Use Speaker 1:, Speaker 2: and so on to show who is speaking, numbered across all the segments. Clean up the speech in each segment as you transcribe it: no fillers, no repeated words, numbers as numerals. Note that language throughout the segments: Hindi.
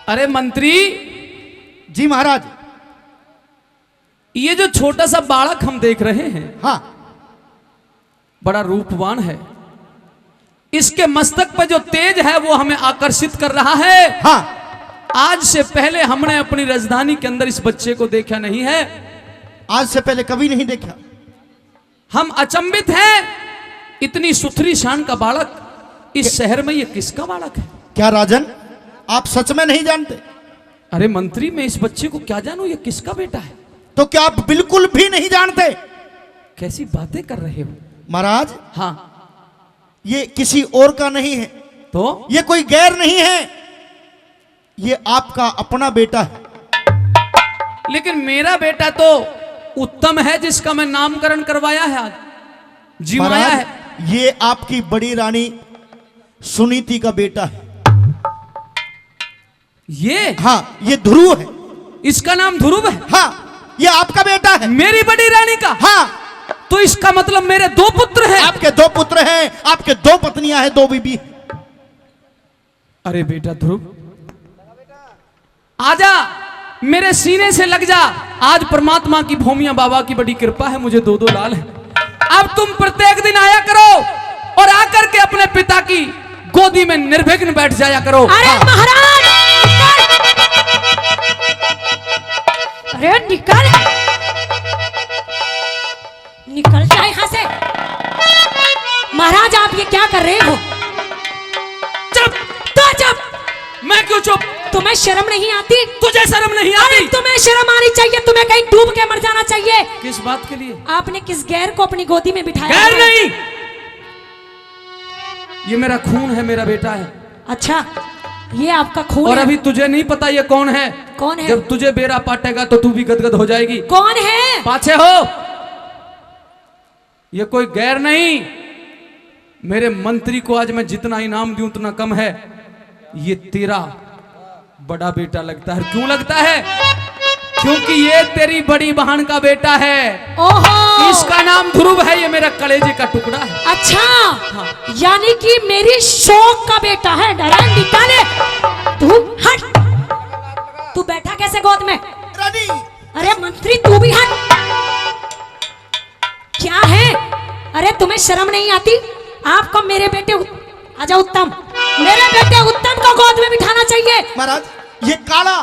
Speaker 1: अरे मंत्री
Speaker 2: जी महाराज।
Speaker 1: ये जो छोटा सा बालक हम देख रहे हैं,
Speaker 2: हाँ,
Speaker 1: बड़ा रूपवान है। इसके मस्तक पर जो तेज है वो हमें आकर्षित कर रहा है।
Speaker 2: हाँ,
Speaker 1: आज से पहले हमने अपनी राजधानी के अंदर इस बच्चे को देखा नहीं है।
Speaker 2: आज से पहले कभी नहीं देखा।
Speaker 1: हम अचंभित हैं, इतनी सुथरी शान का बालक इस शहर में, ये किसका बालक है?
Speaker 2: क्या राजन, आप सच में नहीं जानते?
Speaker 1: अरे मंत्री, मैं इस बच्चे को क्या जानूं, ये किसका बेटा है?
Speaker 2: तो क्या आप बिल्कुल भी नहीं जानते?
Speaker 1: कैसी बातें कर रहे हो
Speaker 2: महाराज?
Speaker 1: हाँ,
Speaker 2: ये किसी और का नहीं है,
Speaker 1: तो
Speaker 2: ये कोई गैर नहीं है, ये आपका अपना बेटा है।
Speaker 1: लेकिन मेरा बेटा तो उत्तम है, जिसका मैं नामकरण करवाया है, आज जिमाया है।
Speaker 2: महाराज, ये आपकी बड़ी रानी सुनीति का बेटा है।
Speaker 1: ये?
Speaker 2: हाँ, ये ध्रुव है।
Speaker 1: इसका नाम ध्रुव है?
Speaker 2: हाँ, ये आपका बेटा है।
Speaker 1: मेरी बड़ी रानी का?
Speaker 2: हाँ।
Speaker 1: तो इसका मतलब मेरे दो पुत्र हैं।
Speaker 2: आपके दो पुत्र हैं, आपके दो पत्नियां हैं, दो बीबी।
Speaker 1: अरे बेटा ध्रुव, आजा, मेरे सीने से लग जा। आज परमात्मा की भूमिया बाबा की बड़ी कृपा है, मुझे दो दो लाल है। अब तुम प्रत्येक दिन आया करो और आकर के अपने पिता की गोदी में निर्विघ्न बैठ जाया करो।
Speaker 3: अरे
Speaker 1: हाँ।
Speaker 3: महाराज, अरे निकल निकल जाए यहां से। महाराज, आप ये क्या कर रहे हो?
Speaker 1: चुप।
Speaker 3: तो चुप।
Speaker 1: मैं क्यों चुप?
Speaker 3: तुम्हें शर्म नहीं आती?
Speaker 1: तुझे शर्म नहीं
Speaker 3: अरे
Speaker 1: आती?
Speaker 3: तुम्हें शर्म आनी चाहिए, तुम्हें कहीं डूब के मर जाना चाहिए।
Speaker 1: किस बात के लिए?
Speaker 3: आपने किस गैर को अपनी गोदी में बिठाया?
Speaker 1: गैर नहीं, ये मेरा खून है, मेरा बेटा है।
Speaker 3: अच्छा, ये आपका खून
Speaker 1: और
Speaker 3: है?
Speaker 1: अभी तुझे नहीं पता ये कौन है।
Speaker 3: कौन है?
Speaker 1: जब तुझे बेरा पाटेगा तो तू भी गदगद हो जाएगी।
Speaker 3: कौन है?
Speaker 1: पाछे हो। ये कोई गैर नहीं, मेरे मंत्री को आज मैं जितना इनाम दूं उतना कम है। ये तेरा बड़ा बेटा लगता है। क्यों लगता है? क्योंकि ये तेरी बड़ी बहन का बेटा है।
Speaker 3: ओहो,
Speaker 1: इसका नाम ध्रुव है, ये मेरा कलेजे का टुकड़ा है।
Speaker 3: अच्छा,
Speaker 1: हाँ।
Speaker 3: यानी कि मेरी शौक का बेटा है। डरा निकाले। तू हट। तू बैठा कैसे गोद में?
Speaker 2: रानी,
Speaker 3: अरे मंत्री, तू भी हट। क्या है? अरे तुम्हें शर्म नहीं आती? आपको मेरे बेटे आजा उत्तम, मेरे बेटे उत्तम को गोद में बिठाना चाहिए।
Speaker 2: महाराज, ये काला,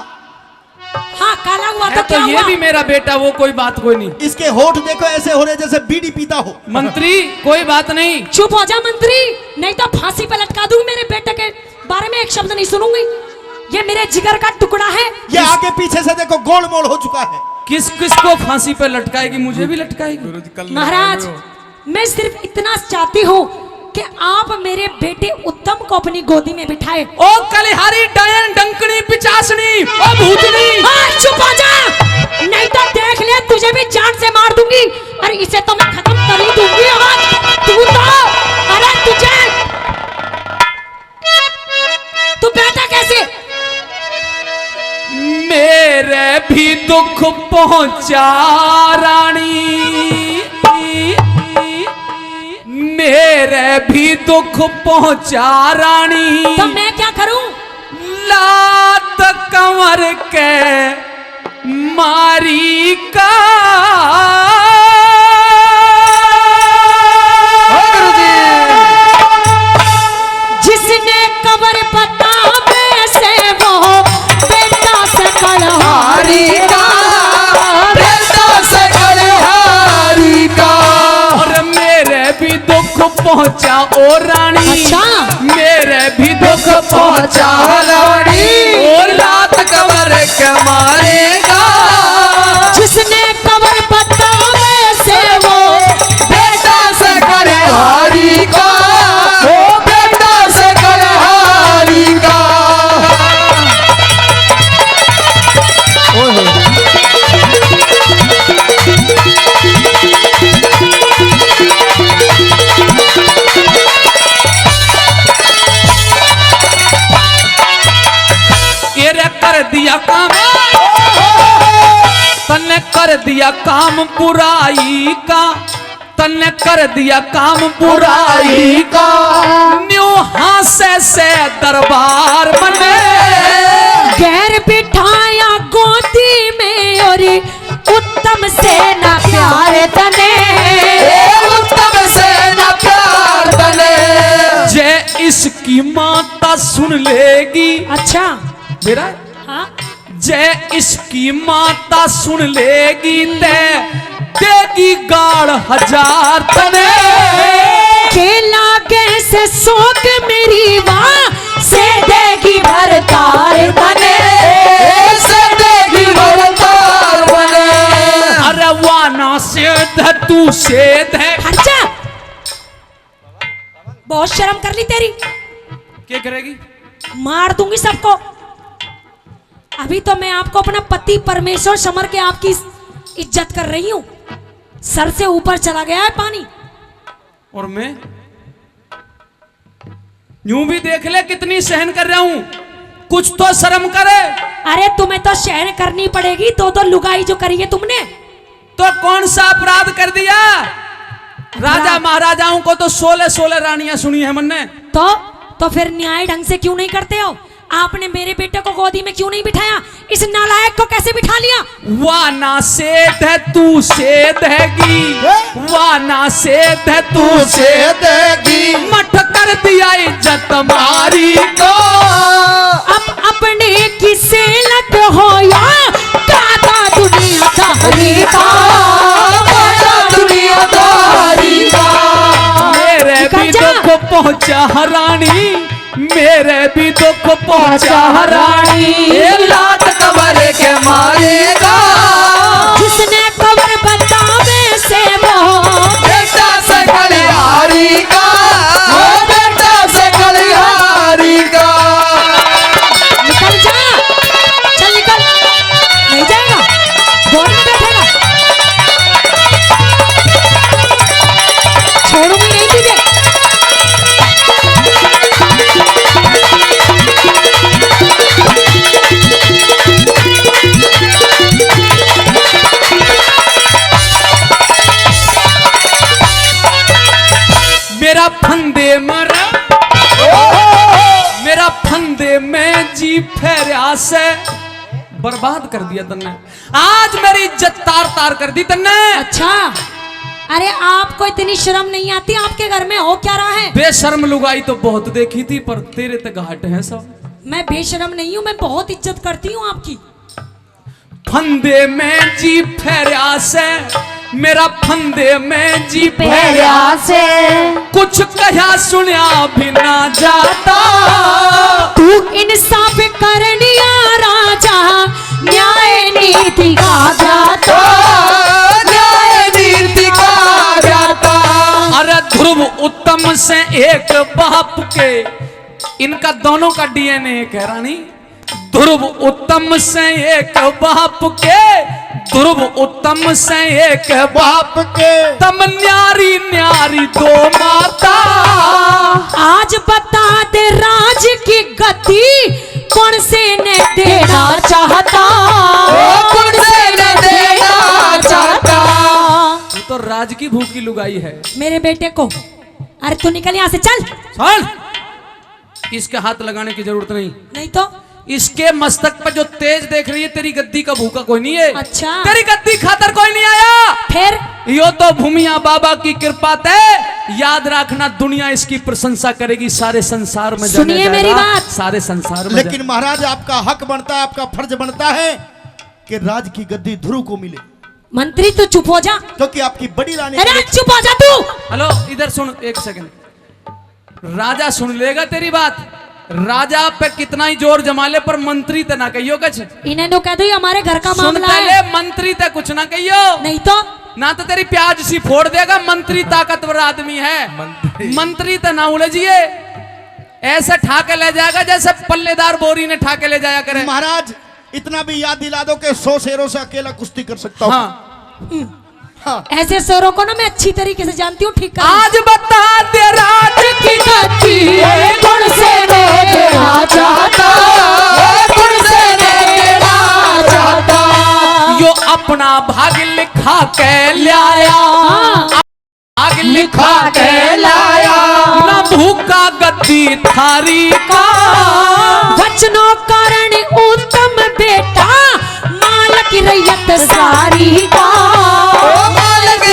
Speaker 3: हाँ, काला हुआ
Speaker 1: है
Speaker 3: तो
Speaker 1: तो
Speaker 3: क्या
Speaker 1: ये
Speaker 3: हुआ?
Speaker 1: भी मेरा बेटा, वो कोई बात कोई नहीं।
Speaker 2: इसके होठ देखो ऐसे हो रहे जैसे बीड़ी पीता हो।
Speaker 1: मंत्री, कोई बात नहीं।
Speaker 3: चुप हो जा मंत्री, नहीं तो फांसी पे लटका दूंगी। मेरे बेटे के बारे में एक शब्द नहीं सुनूंगी। ये मेरे जिगर का टुकड़ा है।
Speaker 2: ये आगे पीछे से देखो गोलमोल हो चुका है।
Speaker 1: किस किस को फांसी पे लटकाएगी? मुझे भी लटकाएगी।
Speaker 3: महाराज, मैं सिर्फ इतना चाहती हूँ कि आप मेरे बेटे उत्तम को अपनी गोदी में बिठाए।
Speaker 1: ओ कलिहारी, डायन, डंकनी, पिचासनी, ओ भूतनी।
Speaker 3: हाँ, चुप हो जा, नहीं तो देख ले, तुझे भी जान से मार दूंगी और इसे तो मैं खत्म कर ही दूंगी। आज तू तो, अरे तू बेटा कैसे?
Speaker 1: मेरे भी दुख पहुंचा रानी, मेरे भी दुख पहुंचा रानी।
Speaker 3: तो मैं क्या करूं?
Speaker 1: लात कंवर के मारी का।
Speaker 3: जिसने कबर पता में से वो बेटा से कलहारी का,
Speaker 1: बेटा से कलिहारी का। और मेरे भी दुख पहुंचा ओ रानी।
Speaker 3: अच्छा,
Speaker 1: मेरे भी दुख पहुंचा रानी, ओ लात कबर के मारेगा।
Speaker 3: जिसने कबर पता में से वो
Speaker 1: बेटा से कलिहारी का, ओ बेटा से कलिहारी का। कर दिया काम, तन्ने कर दिया काम बुराई का, तन्ने कर दिया काम बुराई का। न्यू हासे से दरबार बने,
Speaker 3: गैर तने,
Speaker 4: उत्तम से न प्यार तने।
Speaker 1: जय इसकी माता सुन लेगी।
Speaker 3: अच्छा
Speaker 1: मेरा
Speaker 3: हाँ
Speaker 1: जय इसकी माता सुन लेगी ते देगी गाड़ 1000 तने।
Speaker 3: के लागे से सोक मेरी वाह से देगी भरतार तने,
Speaker 4: से देगी भरतार बने।
Speaker 1: अरे वाना सेध है तू सेध है।
Speaker 3: हट जा, बहुत शर्म कर ली तेरी,
Speaker 1: क्या करेगी?
Speaker 3: मार दूंगी सबको। अभी तो मैं आपको अपना पति परमेश्वर समझ के आपकी इज्जत कर रही हूं, सर से ऊपर चला गया है पानी।
Speaker 1: और मैं यूं भी देख ले कितनी सहन कर रहा हूं, कुछ तो शर्म करे।
Speaker 3: अरे तुम्हें तो सहन करनी पड़ेगी, तो लुगाई जो करी है तुमने।
Speaker 1: तो कौन सा अपराध कर दिया? राजा महाराजाओं को तो 16 रानियां सुनी है मैंने।
Speaker 3: तो फिर न्याय ढंग से क्यों नहीं करते हो? आपने मेरे बेटे को गोदी में क्यों नहीं बिठाया? इस नालायक को कैसे बिठा लिया?
Speaker 1: वाना सेध है तू सेधेगी, वाना सेध है तू
Speaker 4: से देगी
Speaker 1: मठ कर दिया इज्जत मारी को।
Speaker 3: अब अपने किसे लट हो या कादा दुनियादारी का,
Speaker 4: कादा दुनियादारी का।
Speaker 1: मेरे भी दुख पहुंचा रानी, मेरे भी दुख पहुंचा रानी।
Speaker 4: ये लात कबर के मारेगा,
Speaker 3: जिसने कबर बतावे से वो
Speaker 4: बेटा से कलिहारी का, वो बेटा से कलिहारी का।
Speaker 3: निकल जा, चल निकल, नहीं जाएगा, गोद में बैठेगा, छोड़ूंगी नहीं तुझे।
Speaker 1: मेरा फंदे मरा, मेरा फंदे में जी फेरा से बर्बाद कर दिया तन्ने। आज मेरी इज्जत तार तार कर दी तन्ने।
Speaker 3: अच्छा, अरे आपको इतनी शर्म नहीं आती? आपके घर में हो क्या रहा है?
Speaker 1: बेशर्म लुगाई तो बहुत देखी थी, पर तेरे तक घाट है सब।
Speaker 3: मैं बेशरम नहीं हूँ, मैं बहुत इज्जत करती हूँ आपकी।
Speaker 1: फंदे में जी फेरा से, मेरा फंदे में जी फेरा
Speaker 3: प्यार से
Speaker 1: कुछ कहा सुना भी ना जाता।
Speaker 3: तू इंसाफ करनिया राजा, न्याय नीति का जाता,
Speaker 4: न्याय नीति का जाता।
Speaker 1: अरे ध्रुव उत्तम से एक बाप के, इनका दोनों का डीएनए है रानी। ध्रुव उत्तम से एक बाप के, ध्रुव उत्तम से एक बाप
Speaker 2: के
Speaker 1: तम न्यारी न्यारी दो माता।
Speaker 3: आज बता दे राज की गति कौन से ने देना चाहता,
Speaker 4: कौन से न देना चाहता।
Speaker 1: तू तो राज की भूखी लुगाई है।
Speaker 3: मेरे बेटे को। अरे तू निकल यहाँ से, चल।
Speaker 1: चल, इसके हाथ लगाने की जरूरत नहीं।
Speaker 3: नहीं तो
Speaker 1: इसके मस्तक पर जो तेज देख रही है, तेरी गद्दी का भूखा कोई नहीं है।
Speaker 3: अच्छा।
Speaker 1: तेरी गद्दी खातर कोई नहीं आया।
Speaker 3: फिर
Speaker 1: यो तो भूमिया बाबा की कृपा है। याद रखना, दुनिया इसकी प्रशंसा करेगी, सारे संसार में जाने
Speaker 3: सुनिए मेरी
Speaker 1: जाएगा,
Speaker 3: बात।
Speaker 1: सारे संसार में
Speaker 2: लेकिन महाराज आपका हक बनता है, आपका फर्ज बनता है कि राज की गद्दी ध्रुव को मिले,
Speaker 3: मंत्री तू चुप हो जा।
Speaker 2: क्योंकि आपकी बड़ी रानी
Speaker 3: अरे चुप हो जा तू।
Speaker 1: हेलो, इधर सुन एक सेकंड। राजा सुन लेगा तेरी बात। राजा पे कितना ही जोर जमा ले, पर मंत्री ते ना कहियो कुछ।
Speaker 3: इन्हें तो कह दो हमारे घर का मामला
Speaker 1: सुनते ले,
Speaker 3: है।
Speaker 1: मंत्री ते कुछ ना कहियो,
Speaker 3: नहीं तो
Speaker 1: ना तो तेरी प्याज सी फोड़ देगा। मंत्री ताकतवर आदमी है, मंत्री तो ना उलझिए। ऐसे ठाके ले जाएगा जैसे पल्लेदार बोरी ने ठाके ले जाया करे।
Speaker 2: महाराज इतना भी याद दिला दो कि 100 शेरों से अकेला कुश्ती कर सकता हूँ।
Speaker 1: हाँ,
Speaker 2: हाँ।
Speaker 3: ऐसे शोरों को ना मैं अच्छी तरीके से जानती हूँ, ठीक है।
Speaker 1: आज बता दे राज की गति
Speaker 3: कौन से देना चाहता,
Speaker 4: कौन से न देना चाहता।
Speaker 1: यो अपना भाग लिखा के लाया, भाग लिखा के लाया। ना भूखा गद्दी थारी का,
Speaker 3: वचनों कारण उत्तम बेटा, मालक रैयत सारी का।
Speaker 4: मालक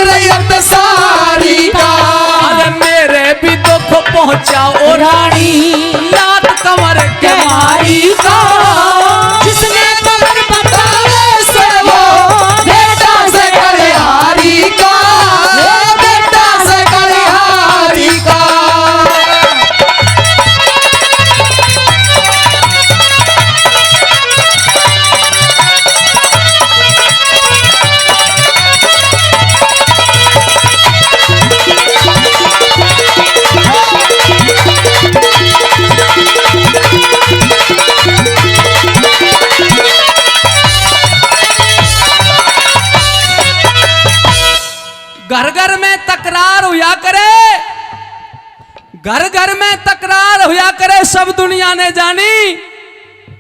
Speaker 1: ये सब दुनिया ने जानी,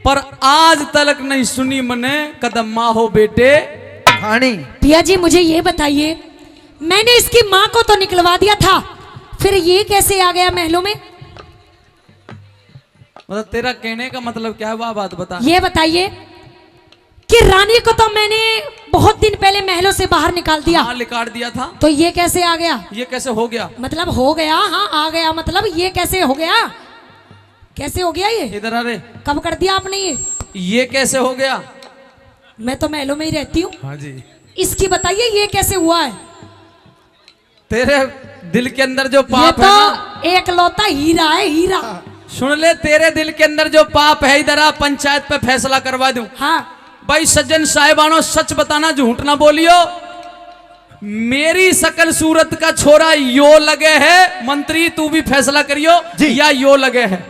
Speaker 1: पर आज तलक नहीं सुनी मने कदम माँ हो बेटे
Speaker 4: कहानी।
Speaker 3: पिया जी मुझे ये बताइए, मैंने इसकी माँ को तो निकलवा दिया था, फिर ये कैसे आ गया महलों में?
Speaker 1: मतलब तेरा कहने का मतलब क्या है, वह बात बता।
Speaker 3: ये बताइए कि रानी को तो मैंने बहुत दिन पहले महलों से बाहर निकाल दिया,
Speaker 1: हाँ निकाल दिया था,
Speaker 3: तो ये कैसे आ गया?
Speaker 1: ये कैसे हो गया?
Speaker 3: मतलब हो गया, हाँ आ गया, मतलब ये कैसे हो गया? कैसे हो गया ये?
Speaker 1: इधर आ रे,
Speaker 3: कब कर दिया आपने
Speaker 1: ये कैसे हो गया?
Speaker 3: मैं तो महलों में ही रहती हूँ।
Speaker 1: हाँ जी,
Speaker 3: इसकी बताइए ये कैसे हुआ है?
Speaker 1: तेरे दिल के अंदर जो
Speaker 3: ये
Speaker 1: पाप है ना,
Speaker 3: तो एक लौता हीरा है, हीरा।
Speaker 1: सुन ले, तेरे दिल के अंदर जो पाप है, इधर आ, पंचायत पे फैसला करवा दूं।
Speaker 3: हाँ
Speaker 1: भाई सज्जन साहिबानो, सच बताना, झूठ ना बोलियो। मेरी शकल सूरत का छोरा यो लगे है, मंत्री तू भी फैसला करियो
Speaker 2: जी।
Speaker 1: या यो लगे है?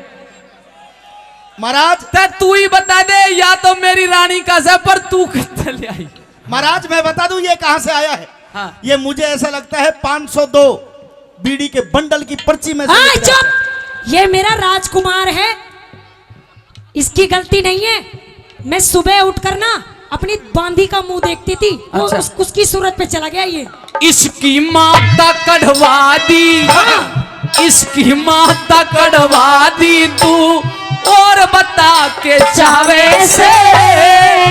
Speaker 2: महाराज,
Speaker 1: तू ही बता दे, या तो मेरी रानी का से, पर तू कितने ले आई?
Speaker 2: महाराज मैं बता दूं ये कहां से आया है।
Speaker 1: हाँ।
Speaker 2: ये मुझे ऐसा लगता है 502 बीड़ी के बंडल की पर्ची में से
Speaker 3: हाँ
Speaker 2: निकला है।
Speaker 3: चुप, ये मेरा राजकुमार है, इसकी गलती नहीं है। मैं सुबह उठकर ना अपनी बांधी का मुंह देखती थी, वो
Speaker 1: अच्छा।
Speaker 3: उसकी सूरत पे चला गया ये।
Speaker 1: इसकी माता कढ़वा दी, इसकी माता कढ़वा दी तू, और बता के चावे से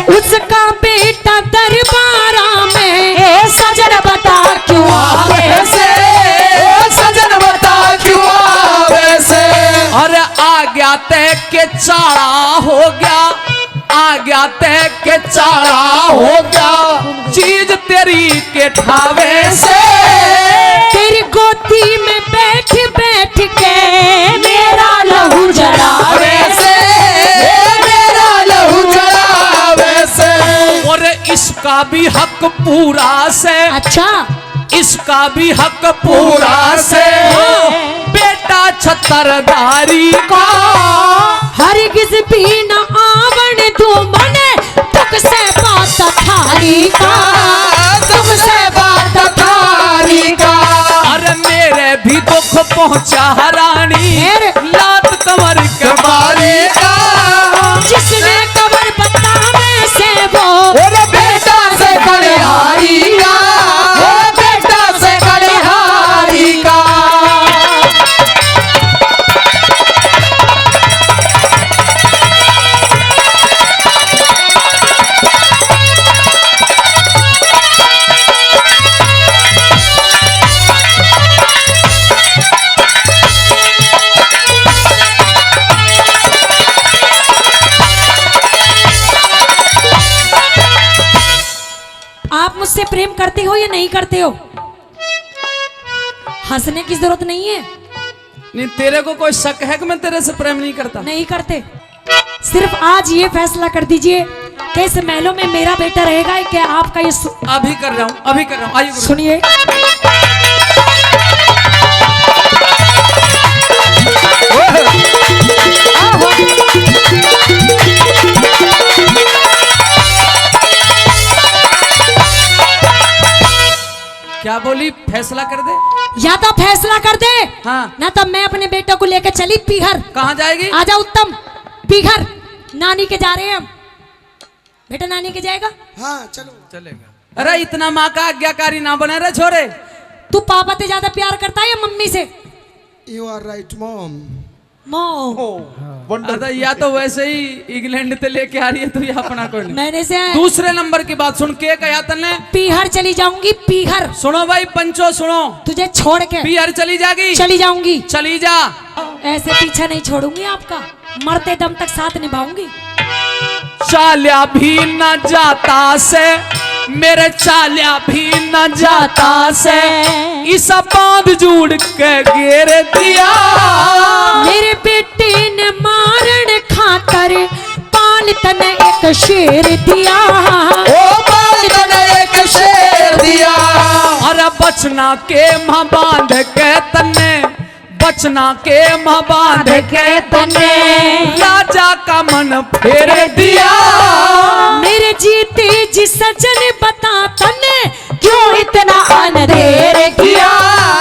Speaker 3: उसका बेटा दरबारा में, सजन बता क्यों आवे से?
Speaker 4: सजन बता क्यों आवे से?
Speaker 1: और आ गया तय के चाड़ा हो गया, आ गया तय के चाड़ा हो गया, चीज तेरी के ठावे से।
Speaker 3: तेरी गोदी में बैठ बैठ के मेरा लहू जलावे से।
Speaker 4: मेरा लहू जलावे से।
Speaker 1: और इसका भी हक पूरा से,
Speaker 3: अच्छा
Speaker 1: इसका भी हक पूरा से, बेटा छतरदारी का।
Speaker 3: हरगिज भी न आवण दो मने, तुक से बात थारी का,
Speaker 4: तुम से बात थारी का।
Speaker 1: अरे मेरे भी दुख पहुंचा रानी, लात कमर के बारी का।
Speaker 3: जिसने कबर बतावे से वो
Speaker 4: ओरे बेटा से कलिहारी का, ओरे बेटा से कलिहारी का।
Speaker 3: आप मुझसे प्रेम करते हो या नहीं करते हो? हंसने की जरूरत नहीं है।
Speaker 1: नहीं, तेरे को कोई शक है कि मैं तेरे से प्रेम नहीं करता?
Speaker 3: नहीं करते। सिर्फ आज ये फैसला कर दीजिए कि इस महलों में मेरा बेटा रहेगा कि आपका ये
Speaker 1: अभी कर रहा हूँ, अभी कर रहा हूँ, आइए गुरु।
Speaker 3: सुनिए।
Speaker 1: क्या बोली? फैसला कर दे।
Speaker 3: या तो फैसला कर दे,
Speaker 1: हाँ।
Speaker 3: ना तो मैं अपने बेटे को लेकर चली पीहर।
Speaker 1: कहाँ जाएगी?
Speaker 3: आजा उत्तम, पीहर नानी के जा रहे हैं हम। बेटा नानी के जाएगा?
Speaker 4: हाँ चलो।
Speaker 1: चलेगा। अरे इतना माँ का आज्ञाकारी ना बने रे छोरे।
Speaker 3: तू पापा से ज्यादा प्यार करता है या मम्मी से?
Speaker 4: You are right mom.
Speaker 1: अरे या तो वैसे ही इंग्लैंड से लेके आ रही है तू, या अपना कोई नहीं।
Speaker 3: मैंने से
Speaker 1: दूसरे नंबर की बात सुन के कहा तने,
Speaker 3: पीहर चली जाऊंगी, पीहर।
Speaker 1: सुनो भाई पंचो सुनो,
Speaker 3: तुझे छोड़ के
Speaker 1: पीहर चली जाएगी?
Speaker 3: चली जाऊंगी।
Speaker 1: चली जा।
Speaker 3: ऐसे पीछा नहीं छोड़ूंगी आपका, मरते दम तक साथ निभाऊंगी।
Speaker 1: चाल्या भी न जाता से, मेरे चाल्या भी न जाता से, इस बांध जोड़ के घेर दिया।
Speaker 3: मेरे बेटे ने मारन खातर पाल तने एक शेर दिया।
Speaker 4: ओ बाल तने एक शेर दिया।
Speaker 1: अरे बचना के माँ बांध के तने, बचना के माँ बांध के तने, राजा का मन फेर दिया।
Speaker 3: मेरे जीते जी सजन बता तने, क्यों इतना अंधेर किया?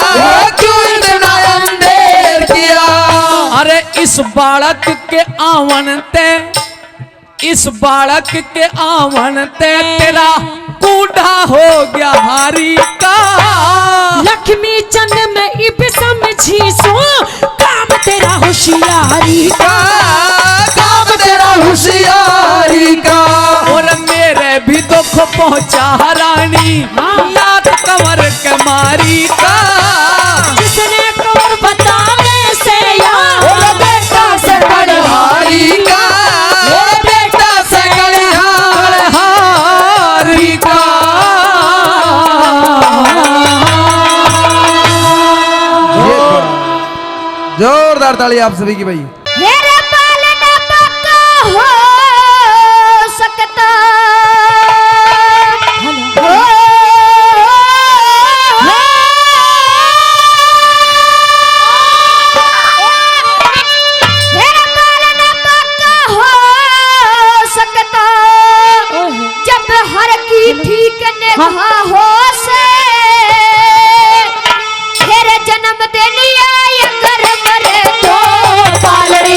Speaker 4: ओ क्यों इतना अंधेर किया?
Speaker 1: अरे इस इस बालक के आवन ते, इस बालक के आवन ते तेरा बूढ़ा हो गया हारी का।
Speaker 3: लक्ष्मी चंद में इब समझी सो काम तेरा होशियारी का,
Speaker 4: काम तेरा होशियारी का।
Speaker 1: और मेरे भी दुख पहुंचा रानी नाथ कंवर के मारी का।
Speaker 3: जिसने कंवर बताने से
Speaker 4: और बेटा से बलिहारी का, और बेटा से
Speaker 1: हारी का।
Speaker 4: जोरदार ताली आप सभी की भाई।
Speaker 3: मेरे पालना पक्का हो सकता हो, मेरा पालना पक्का हो सकता जब हर की ठीक निगाहों से तेरे जन्म दिन आए अगर मरे तो पालना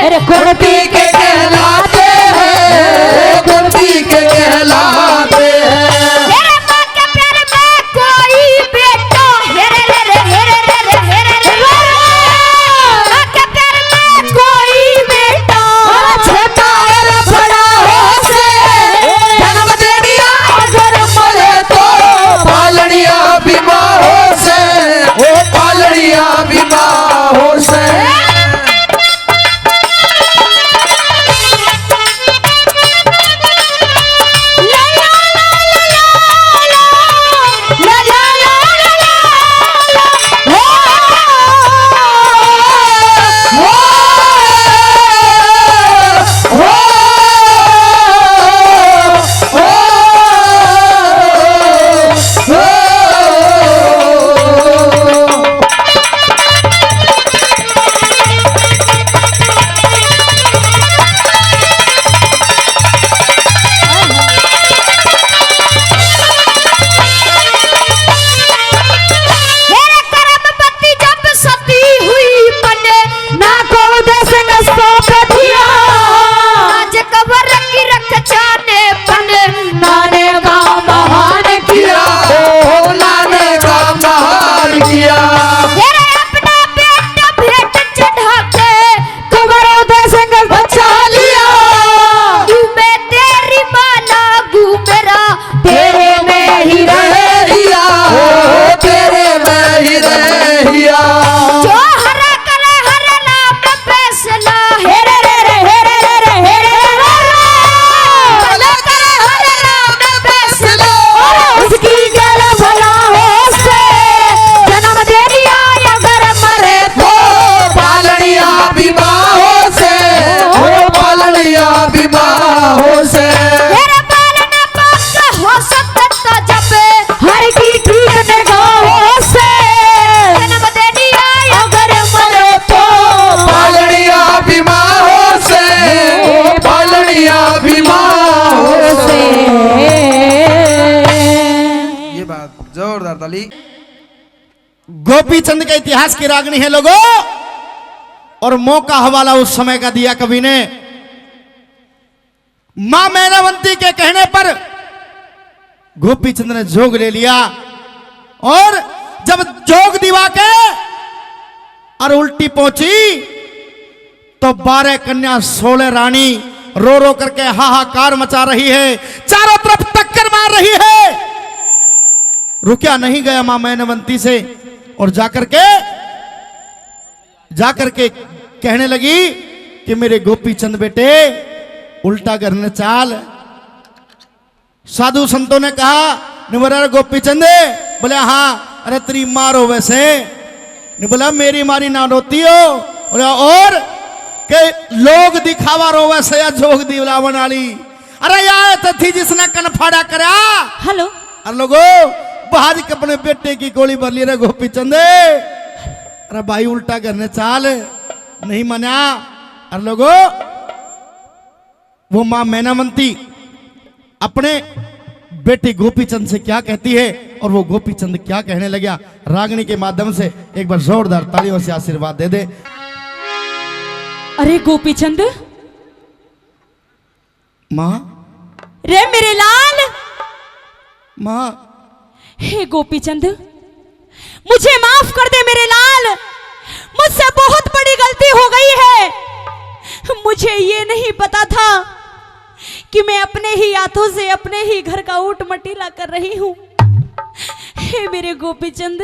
Speaker 3: अरे
Speaker 4: कुर्ती के कहलाते हैं, कुर्ती के कहलाते हैं।
Speaker 3: मेरे माँ के प्यार में कोई बेटा हेरे रे रे हेरे रे रे हेरे रे माँ के प्यार में कोई बेटा
Speaker 4: छोटा है बड़ा हो से जन्म दे दिया अगर मरे तो पालनिया बीमारों से, ओ पालनिया बीमारों से।
Speaker 2: गोपी चंद के इतिहास की रागनी है लोगों, और मौका हवाला उस समय का दिया कवि ने। मां मैनावंती के कहने पर गोपी चंद ने जोग ले लिया, और जब जोग दिवा के और उल्टी पहुंची तो 12 कन्या 16 रानी रो रो करके हाहाकार मचा रही है, चारों तरफ टक्कर मार रही है। रुकिया नहीं गया मां मैनावंती से, और जाकर के कहने लगी कि मेरे गोपी चंद बेटे उल्टा करने चाल। साधु संतों ने कहा ने बोला गोपी चंद, बोले हाँ। अरे तेरी मारो वैसे, ने बोला मेरी मारी ना रोती हो, और के लोग दिखावा रो वैसे या जोग दिलावन वाली। अरे यार तो थी जिसने कन फाड़ा करा।
Speaker 3: हेलो
Speaker 2: अरे लोगो बाहर के अपने बेटे की गोली भर ली रे गोपी चंद। अरे भाई उल्टा करने चाल, नहीं माना। अरे लोगो वो मां मैनावंती अपने बेटे गोपी चंद से क्या कहती है और वो गोपी चंद क्या कहने लगा, रागनी के माध्यम से एक बार जोरदार तालियों से आशीर्वाद दे दे।
Speaker 3: अरे गोपी चंद,
Speaker 2: मां
Speaker 3: रे मेरे लाल,
Speaker 2: मां
Speaker 3: हे गोपी चंद मुझे माफ कर दे मेरे लाल, मुझसे बहुत बड़ी गलती हो गई है। मुझे ये नहीं पता था कि मैं अपने ही हाथों से अपने ही घर का ऊंट मटीला कर रही हूं। हे मेरे गोपी चंद,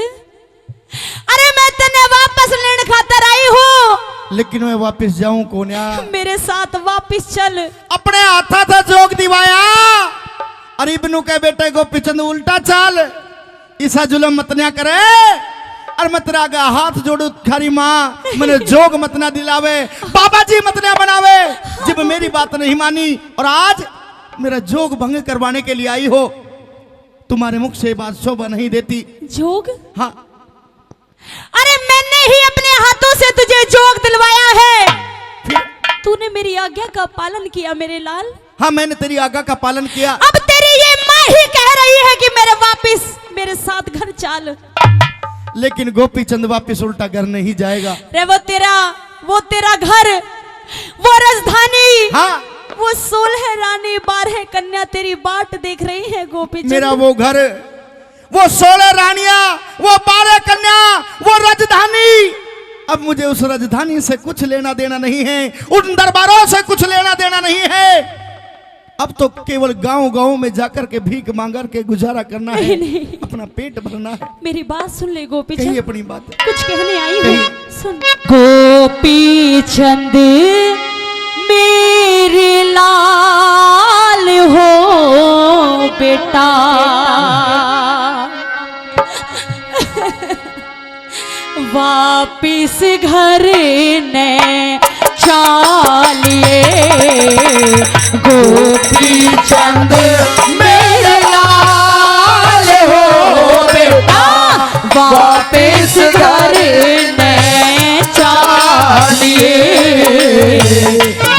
Speaker 3: अरे मैं तेने वापस लेने खातर आई हूं,
Speaker 2: लेकिन मैं वापस जाऊं कोन्या?
Speaker 3: मेरे साथ वापस चल।
Speaker 2: अपने हाथा था जोग दिवाया, अरे इब्नू के बेटे गोपी चंद उल्टा चाल, ईसा जुलम मत ना करे, और मत रागा हाथ जोड़ू खारी माँ मैंने जोग मत ना दिलावे, बाबा जी मत ना बनावे, जब मेरी बात नहीं मानी और आज मेरा जोग भंग करवाने के लिए आई हो। तुम्हारे मुख से बात शोभा नहीं देती।
Speaker 3: जोग?
Speaker 2: हाँ।
Speaker 3: अरे मैंने ही अपने हाथों से तुझे जोग दिलवाया है, तूने मेरी आज्ञा का पालन किया मेरे लाल।
Speaker 2: हाँ मैंने तेरी आज्ञा का पालन किया।
Speaker 3: अब तेरी ये माँ ही कह रही है कि मेरे वापिस मेरे साथ घर चाल।
Speaker 2: लेकिन गोपी चंद वापिस उल्टा घर नहीं जाएगा।
Speaker 3: रे वो तेरा घर वो राजधानी,
Speaker 2: हाँ
Speaker 3: वो 16 रानी 12 कन्या तेरी बाट देख रही है गोपी
Speaker 2: मेरा वो घर, वो 16 रानियां, वो 12 कन्या, वो राजधानी। अब मुझे उस राजधानी से कुछ लेना देना नहीं है, उन दरबारों से कुछ लेना देना नहीं है। अब तो केवल गांव गांव में जाकर के भीख मांगर के गुजारा करना है,
Speaker 3: नहीं।
Speaker 2: अपना पेट भरना है।
Speaker 3: मेरी बात सुन ले गोपी
Speaker 2: कही
Speaker 3: चंद,
Speaker 2: अपनी बात।
Speaker 3: कुछ कहने आई
Speaker 2: कही।
Speaker 3: हूँ, सुन। गोपी चंद मेरे लाल हो बेटा, वापिस घर ने चालिए, गोपी चंद
Speaker 4: मेरे लाल हो बेटा,
Speaker 3: वापिस घर ने चालिए,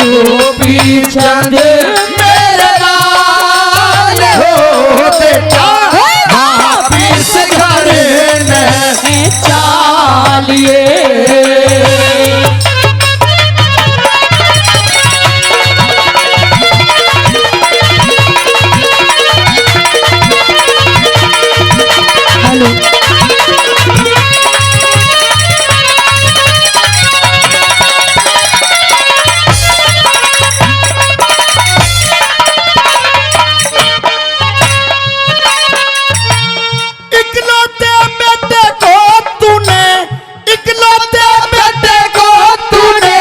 Speaker 3: गोपी चंद
Speaker 4: मेरे लाल हो बेटा, वापिस घर
Speaker 3: ने चालिए।
Speaker 2: इकलौते बेटे को तूने, इकलौते
Speaker 4: बेटे को तूने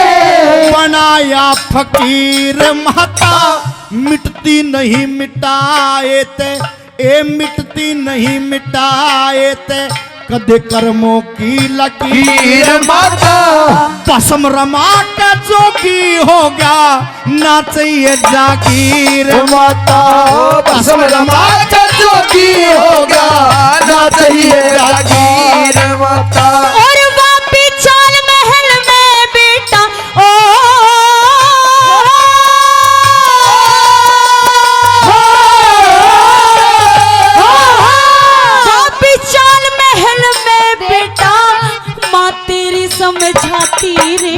Speaker 2: बनाया फकीर महता, मिटती नहीं मिटाए ते, ए मिटती नहीं मिटाए ते, कदे कर्मों की लकीर
Speaker 4: हीर माता,
Speaker 2: पसम रमा का जोगी होगा, ना चाहिए जागीर
Speaker 4: माता कसम रमा का जोगी होगा, ना चाहिए जागीर माता।
Speaker 3: और वापी चाल महल में बेटा, ओ वापी चाल महल में बेटा, माँ तेरी समझाती रे,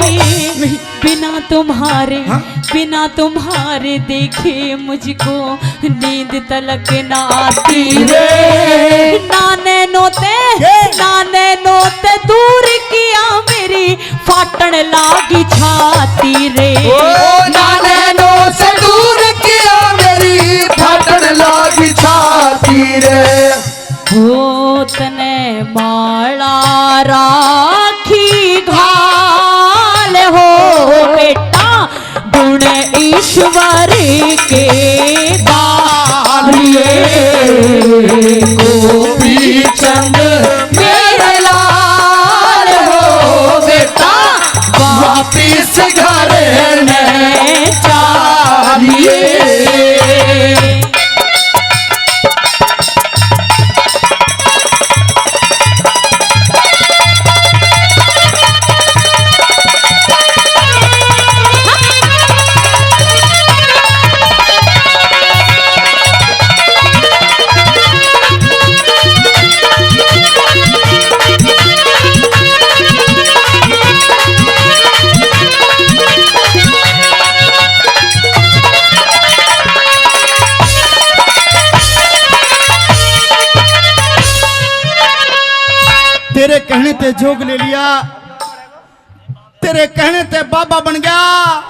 Speaker 3: बिना तुम्हारे, बिना तुम्हारे देखे मुझको नींद तलक ना आती रे, नाने नोते दूर किया मेरी, फाटन लागी छाती रे,
Speaker 4: नाने नो से दूर किया मेरी, फाटन लागी छाती रे।
Speaker 3: भूतने माला राखी घाल हो बेटा, गुण ईश्वर के गालिए,
Speaker 4: गोपी चंद मेरे लाल हो बेटा, वापिस घर ने चालिए।
Speaker 2: तेरे कहने ते जोग ले लिया, तेरे कहने ते बाबा बन गया।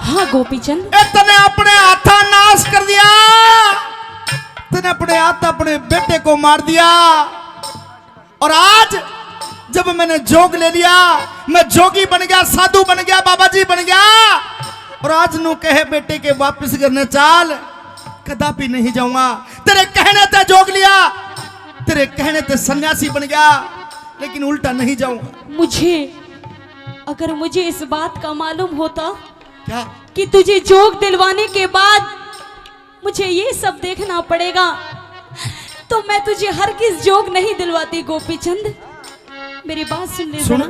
Speaker 3: हाँ गोपी चंद,
Speaker 2: तने अपने हाथा नाश कर दिया, तने अपने हाथ अपने बेटे को मार दिया। और आज जब मैंने जोग ले लिया, मैं जोगी बन गया, साधु बन गया, बाबा जी बन गया, और आज नू कहे बेटे के वापिस करने चाल, कदापि नहीं जाऊंगा। तेरे कहने ते जोग लिया, तेरे कहने ते सन्यासी बन गया, लेकिन उल्टा नहीं जाऊंगा।
Speaker 3: अगर मुझे इस बात का मालूम होता
Speaker 2: क्या?
Speaker 3: कि तुझे जोग दिलवाने के बाद मुझे ये सब देखना पड़ेगा, तो मैं तुझे हरगिज जोग नहीं दिलवाती गोपी चंद। मेरी बात सुन ले
Speaker 2: सुन।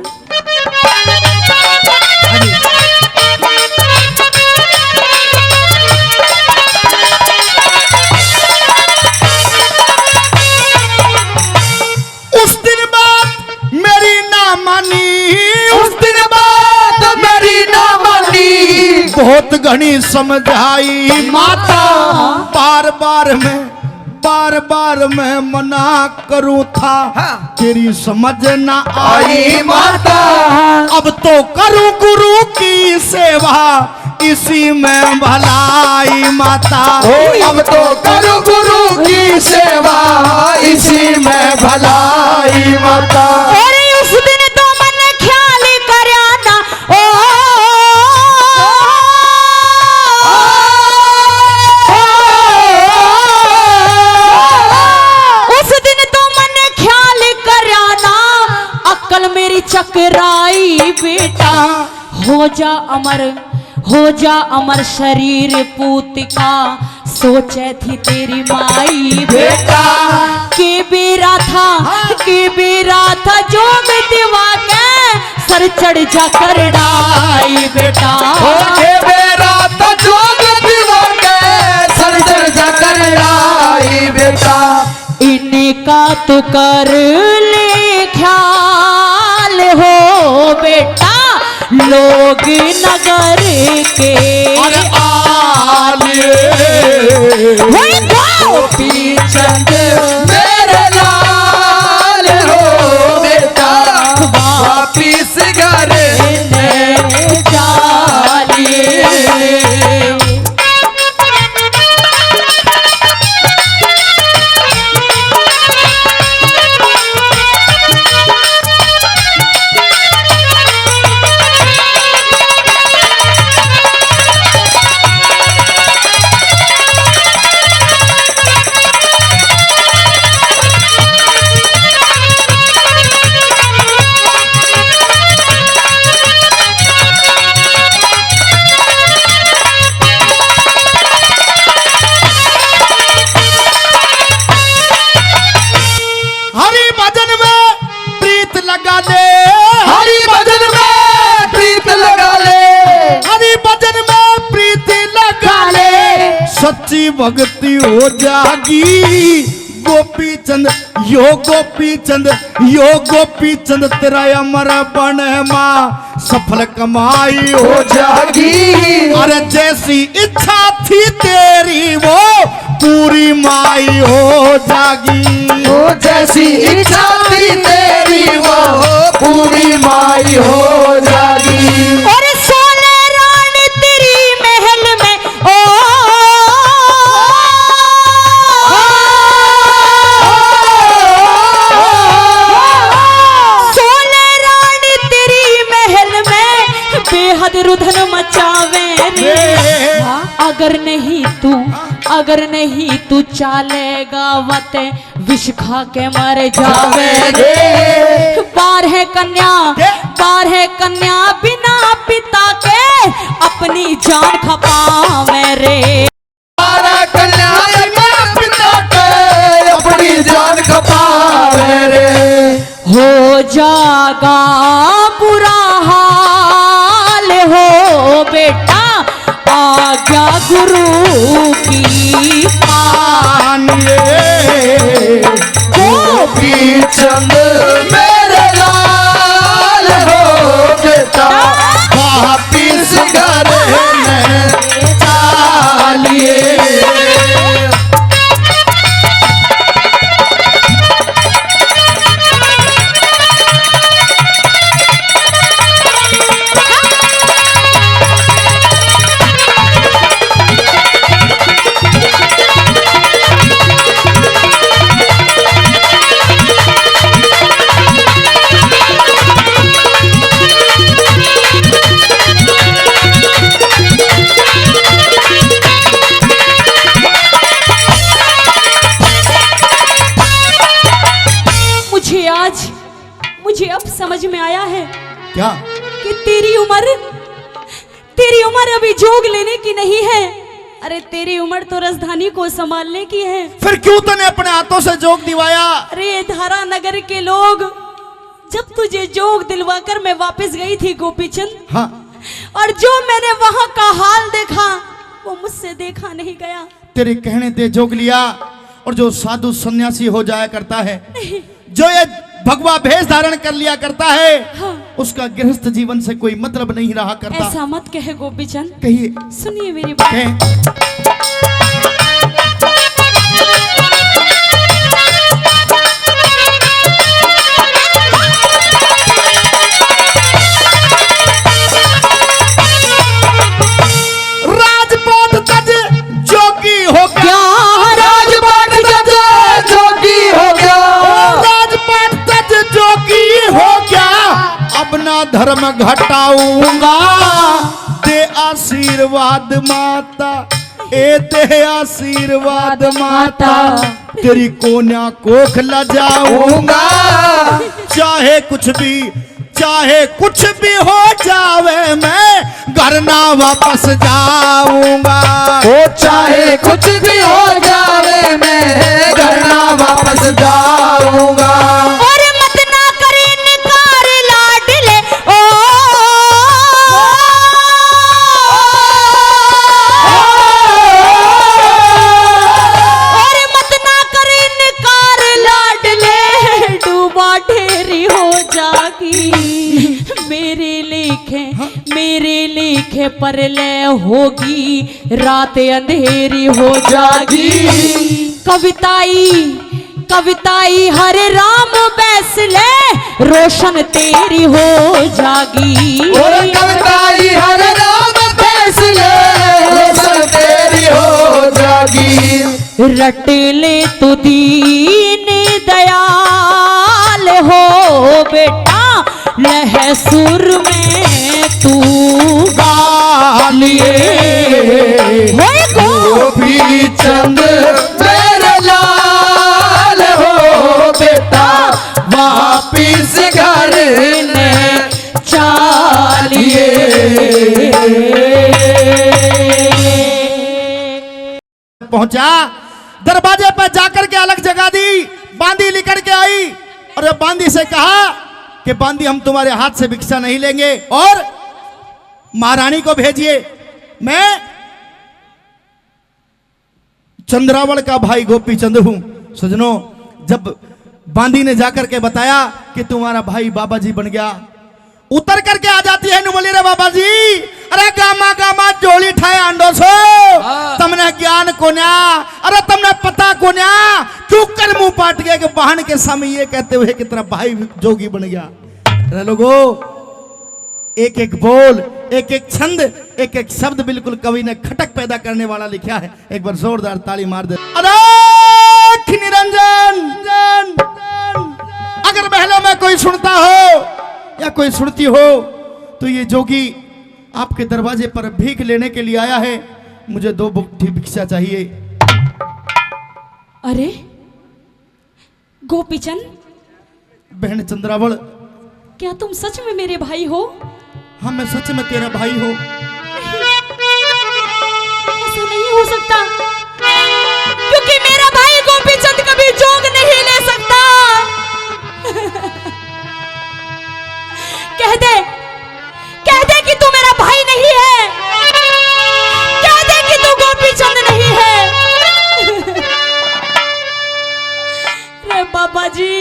Speaker 2: उस दिन बात मेरी ना मानी,
Speaker 4: उस दिन बात मेरी ना मानी,
Speaker 2: बहुत घनी समझाई माता, बार बार मैं मना करूं था, तेरी समझ ना आई माता। अब तो करूं गुरु की सेवा, इसी में भलाई माता।
Speaker 4: अब तो करूं गुरु की सेवा, इसी में भलाई माता।
Speaker 3: अरे उस दिन तो मन ख्याल करया ना, उस दिन तो मन ख्याल करया ना, अक्ल मेरी चकराई बेटा। हो जा अमर शरीर पूतिका, सोचे थी तेरी माई बेटा। के बेरा था जो मैं दिवा के सर चढ़ जा कर डाई बेटा।
Speaker 4: के बेरा था जो मैं दिवा के सर चढ़ जा कर डाई बेटा।
Speaker 3: इनका तो कर ले ख्याल हो बेटा, लोग नगर के
Speaker 4: गोपीचंद मेरे लाल हो बेटा, वापिस घर
Speaker 3: जालिए।
Speaker 2: सच्ची भक्ति हो जागी गोपीचंद, यो गोपीचंद तेरा अमर बन माँ, सफल कमाई हो जागी। अरे जैसी इच्छा थी तेरी वो पूरी माई हो जागी।
Speaker 4: जैसी इच्छा थी तेरी वो पूरी माई हो जागी।
Speaker 3: और सोने रानी तेरी महल में बेहद रुधन मचावे रे। अगर नहीं तू चालेगा वते विष खा के मर जावे रे। बार है कन्या बिना पिता के अपनी जान खपावे रे।
Speaker 4: कन्या बिना पिता के अपनी जान खपावे रे।
Speaker 3: हो जागा बुरा हो बेटा, आज्ञा गुरु की मानिए।
Speaker 4: गोपीचंद मेरे लाल हो बेटा, वापिस घर में चालिए।
Speaker 3: मुझे अब समझ में आया है
Speaker 2: क्या
Speaker 3: कि तेरी उम्र अभी जोग लेने की नहीं है। अरे तेरी उम्र तो राजधानी को संभालने की है।
Speaker 2: फिर क्यों तूने अपने हाथों से जोग दिवाया?
Speaker 3: अरे धारा नगर के लोग, जब तुझे जोग दिलवाकर मैं वापस गई थी गोपीचंद,
Speaker 2: हाँ।
Speaker 3: और जो मैंने वहां का हाल देखा वो मुझसे देखा नहीं गया।
Speaker 2: तेरे कहने ते जोग लिया, और जो साधु सन्यासी हो जाया करता है, जो ये भगवा भेष धारण कर लिया करता है,
Speaker 3: हाँ।
Speaker 2: उसका गृहस्थ जीवन से कोई मतलब नहीं रहा करता।
Speaker 3: ऐसा मत कहे गोपीचंद,
Speaker 2: कहिए।
Speaker 3: सुनिए मेरी बात।
Speaker 2: राजपाट तज जोगी हो गया,
Speaker 4: राजपाट तज जोगी हो गया,
Speaker 2: राजपाट तज जोगी हो गया। अब ना धर्म घटाऊंगा, दे आशीर्वाद माता, ए दे आशीर्वाद माता। तेरी कोन्या कोख ला जाऊंगा, चाहे कुछ भी हो जावे, मैं घर ना वापस जाऊंगा।
Speaker 4: ओ चाहे कुछ भी हो जावे, मैं घर ना वापस जाऊंगा।
Speaker 3: और मत ना करे निकार लाडले, ओ और मत ना करे निकार लाडले, डूबा ढेरी हो जागी। मेरे लिखे पर ले होगी, रात अंधेरी हो जागी। कविताई हरे राम बैसले, रोशन तेरी हो जागी।
Speaker 4: और कविताई हर राम फैसले, रोशन तेरी हो जागी।
Speaker 3: रट ले तू दीन दयाल हो बेटा, लह सुर में तू
Speaker 2: गालिए
Speaker 4: गोपीचंद मेरे लाल हो बेटा, वापिस घर ने
Speaker 3: चालिए।
Speaker 2: पहुंचा, दरवाजे पर जाकर के अलग जगा दी, बांदी लिकड़ के आई और बांदी से कहा कि बांदी हम तुम्हारे हाथ से भिक्षा नहीं लेंगे और महारानी को भेजिए। मैं चंद्रावल का भाई गोपीचंद हूं। सजनों, जब बांदी ने जाकर के बताया कि तुम्हारा भाई बाबा जी बन गया, उतर करके आ जाती है, बोली रे बाबा जी, अरे गामा गामा जोड़ी ठाए आंडो सो, तमने ज्ञान कोन्या, अरे तमने पता कोन्या, क्यों कर मुंह पाट गए कि बहन के सामने ये कहते हुए कि तेरा भाई जोगी बन गया। अरे लोगो, एक एक बोल, एक एक छंद, एक एक शब्द बिल्कुल कवि ने खटक पैदा करने वाला लिखा है। एक बार जोरदार ताली मार दे। अरे निरंजन, अगर महलों में कोई सुनता हो या कोई सुनती हो तो ये जोगी आपके दरवाजे पर भीख लेने के लिए आया है। मुझे 2 मुट्ठी भिक्षा चाहिए।
Speaker 3: अरे गोपीचंद,
Speaker 2: बहन चंद्रावल,
Speaker 3: क्या तुम सच में मेरे भाई हो?
Speaker 2: हाँ, मैं सच में तेरा भाई हूँ।
Speaker 3: ऐसा नहीं हो सकता, क्योंकि मेरा भाई गोपीचंद कभी जोग नहीं ले सकता। कह दे कि तू मेरा भाई नहीं है, कह दे कि तू गोपीचंद नहीं है। रे बाबा जी,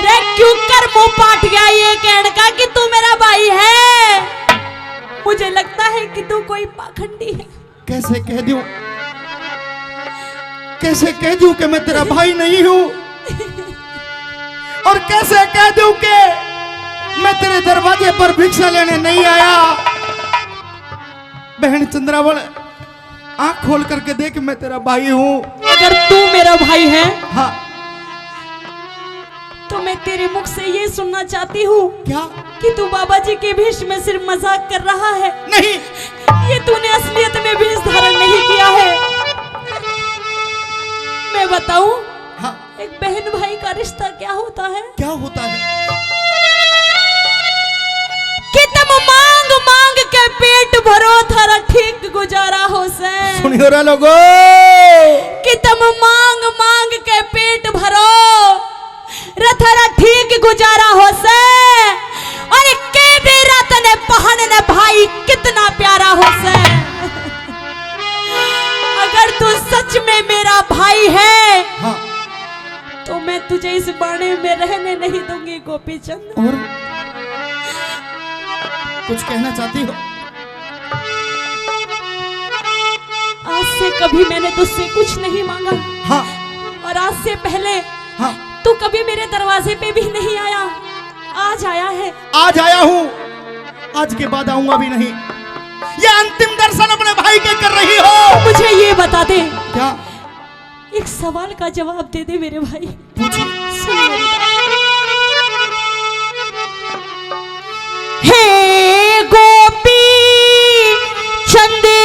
Speaker 3: रे क्यों कर मुंह पाट गया ये कहने का कि तू मेरा भाई है? मुझे लगता है कि तू कोई पाखंडी है।
Speaker 2: कैसे कह दूं कि मैं तेरा भाई नहीं हूं, और कैसे कह दूं कि मैं तेरे दरवाजे पर भिक्षा लेने नहीं आया। बहन चंद्रावल, आंख खोल करके देख, मैं तेरा भाई हूं।
Speaker 3: अगर तू मेरा भाई है,
Speaker 2: हाँ,
Speaker 3: तो मैं तेरे मुख से ये सुनना चाहती हूँ
Speaker 2: क्या?
Speaker 3: कि तू बाबा जी के भेष में सिर्फ मजाक कर रहा है।
Speaker 2: नहीं,
Speaker 3: ये तूने असलियत में भेष धारण नहीं किया है। मैं बताऊं,
Speaker 2: हाँ,
Speaker 3: एक बहन भाई का रिश्ता क्या होता है?
Speaker 2: क्या होता है?
Speaker 3: कि तुम मांग मांग के पेट भरो, थारा ठीक गुजारा हो से।
Speaker 2: सुनियो रे लोगो,
Speaker 3: कि तुम मांग मांग के पेट भरो, रथरा ठीक गुजारा हो से। और के दे रतन पहन ने भाई कितना प्यारा हो से। अगर तू सच में मेरा भाई है,
Speaker 2: हाँ,
Speaker 3: तो मैं तुझे इस बाड़े में रहने नहीं दूंगी गोपीचंद।
Speaker 2: और कुछ कहना चाहती हो?
Speaker 3: आज से कभी मैंने तुझसे कुछ नहीं मांगा।
Speaker 2: हाँ
Speaker 3: और आज से पहले
Speaker 2: हाँ,
Speaker 3: तू कभी मेरे दरवाजे पे भी नहीं आया। आज आया है।
Speaker 2: आज आया हूं, आज के बाद आऊंगा भी नहीं। ये अंतिम दर्शन अपने भाई के कर रही हो।
Speaker 3: मुझे ये बता दे,
Speaker 2: क्या?
Speaker 3: एक सवाल का जवाब दे दे मेरे भाई।
Speaker 2: पूछिए।
Speaker 3: सुन मेरी बात। हे गोपी चंदे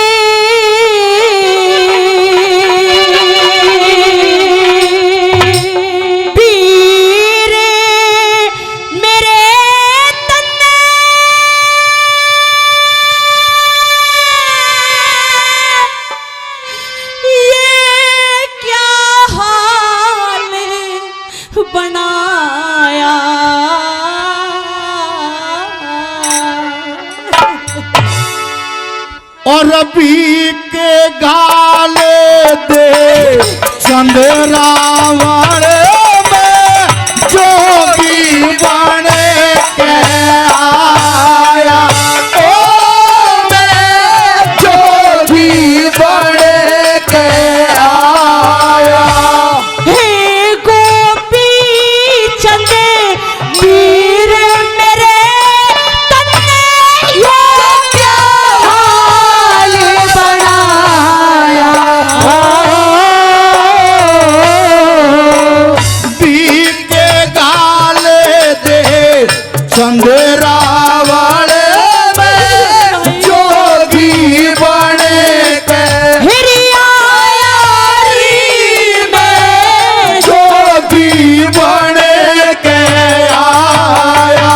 Speaker 3: बनाया।
Speaker 2: और अभी के गाले दे चंद्रावण में जोगी बन के आया। ओ मैं जोगी बन के आया।
Speaker 3: हे गोपी चंदे वीर मेरे तन्ने ये क्या हाल बनाया।
Speaker 2: पी के गाले दे चंद्रावण में जोगी बन के जोगी बन के आया।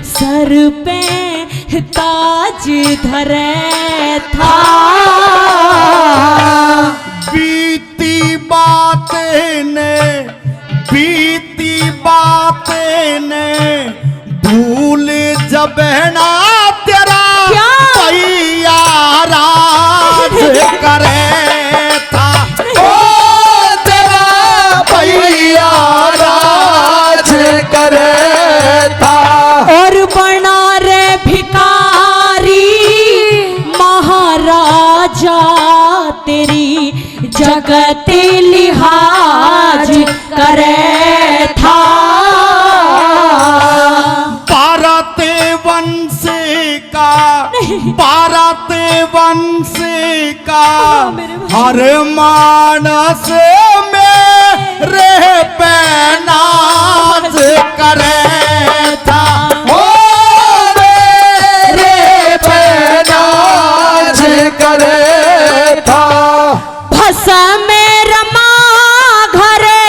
Speaker 3: सर पे ताज धरे था।
Speaker 2: बीती बातें ने भूल जब ना तेरा
Speaker 3: क्या?
Speaker 2: भैया राज करे था। ओ तेरा भैया राज करे था।
Speaker 3: और बना रे भिकारी महाराजा तेरी जगत लिहाज करे था।
Speaker 2: भारत वंश का
Speaker 3: मेरे भाई।
Speaker 2: हर मानस में रे पैनाज करे था। ओ रे पैनाज करे था।
Speaker 3: भसा में रमा घरे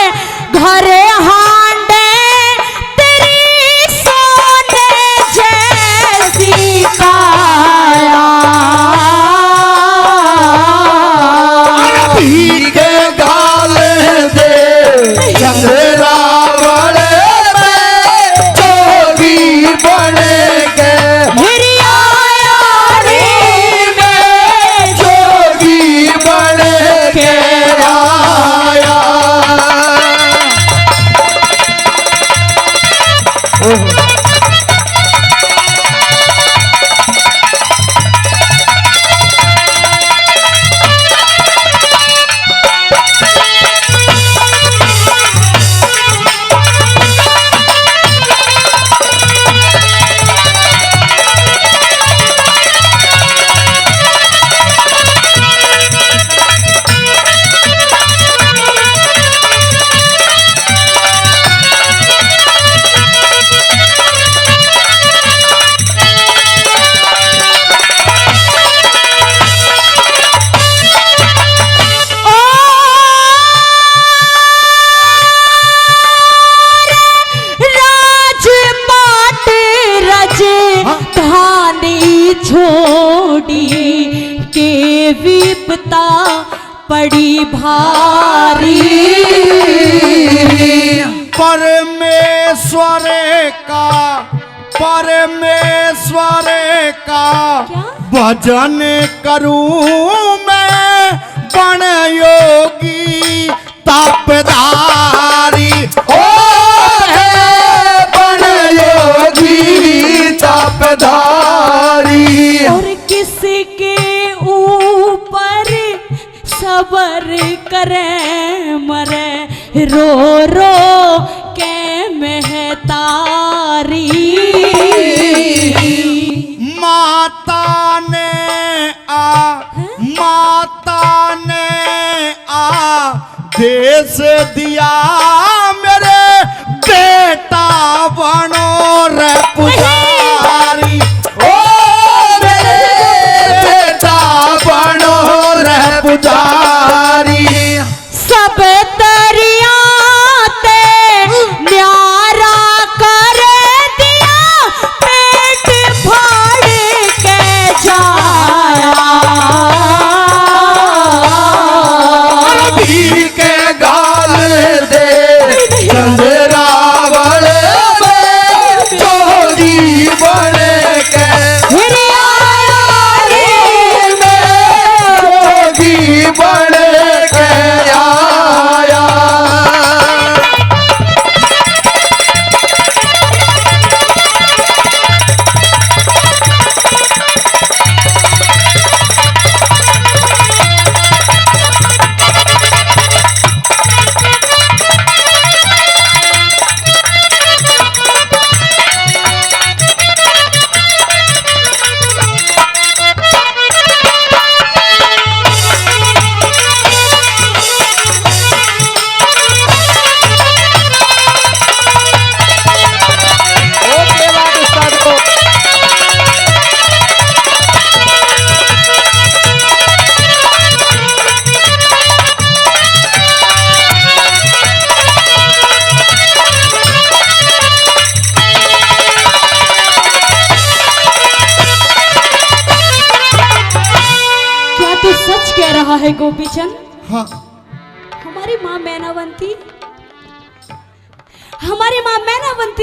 Speaker 3: घरे हांडे तेरी सोने जैसी काया।
Speaker 2: पी के गाल दे चंद्रावण में
Speaker 3: विपता पड़ी भारी।
Speaker 2: परमेश्वर का
Speaker 3: क्या?
Speaker 2: भजन करूं मैं बन योगी तापधारी।
Speaker 4: ओ है बन योगी तापधारी।
Speaker 3: और किसके ऊपर सबर करे मरे रो रो के महतारी।
Speaker 2: माता ने देश दिया मेरे बेटा बनो रे पुजारी।
Speaker 4: ओ मेरे बेटा बनो रे पुजारी।
Speaker 3: सब दरियाते न्यारा कर दिया पेट फाड़ के जाया।
Speaker 4: पी के गाल दे चंद्रावल में चोरी बन के जोगी बन के आया।
Speaker 3: है गोपीचंद।
Speaker 2: हाँ
Speaker 3: हमारी माँ मैनावंती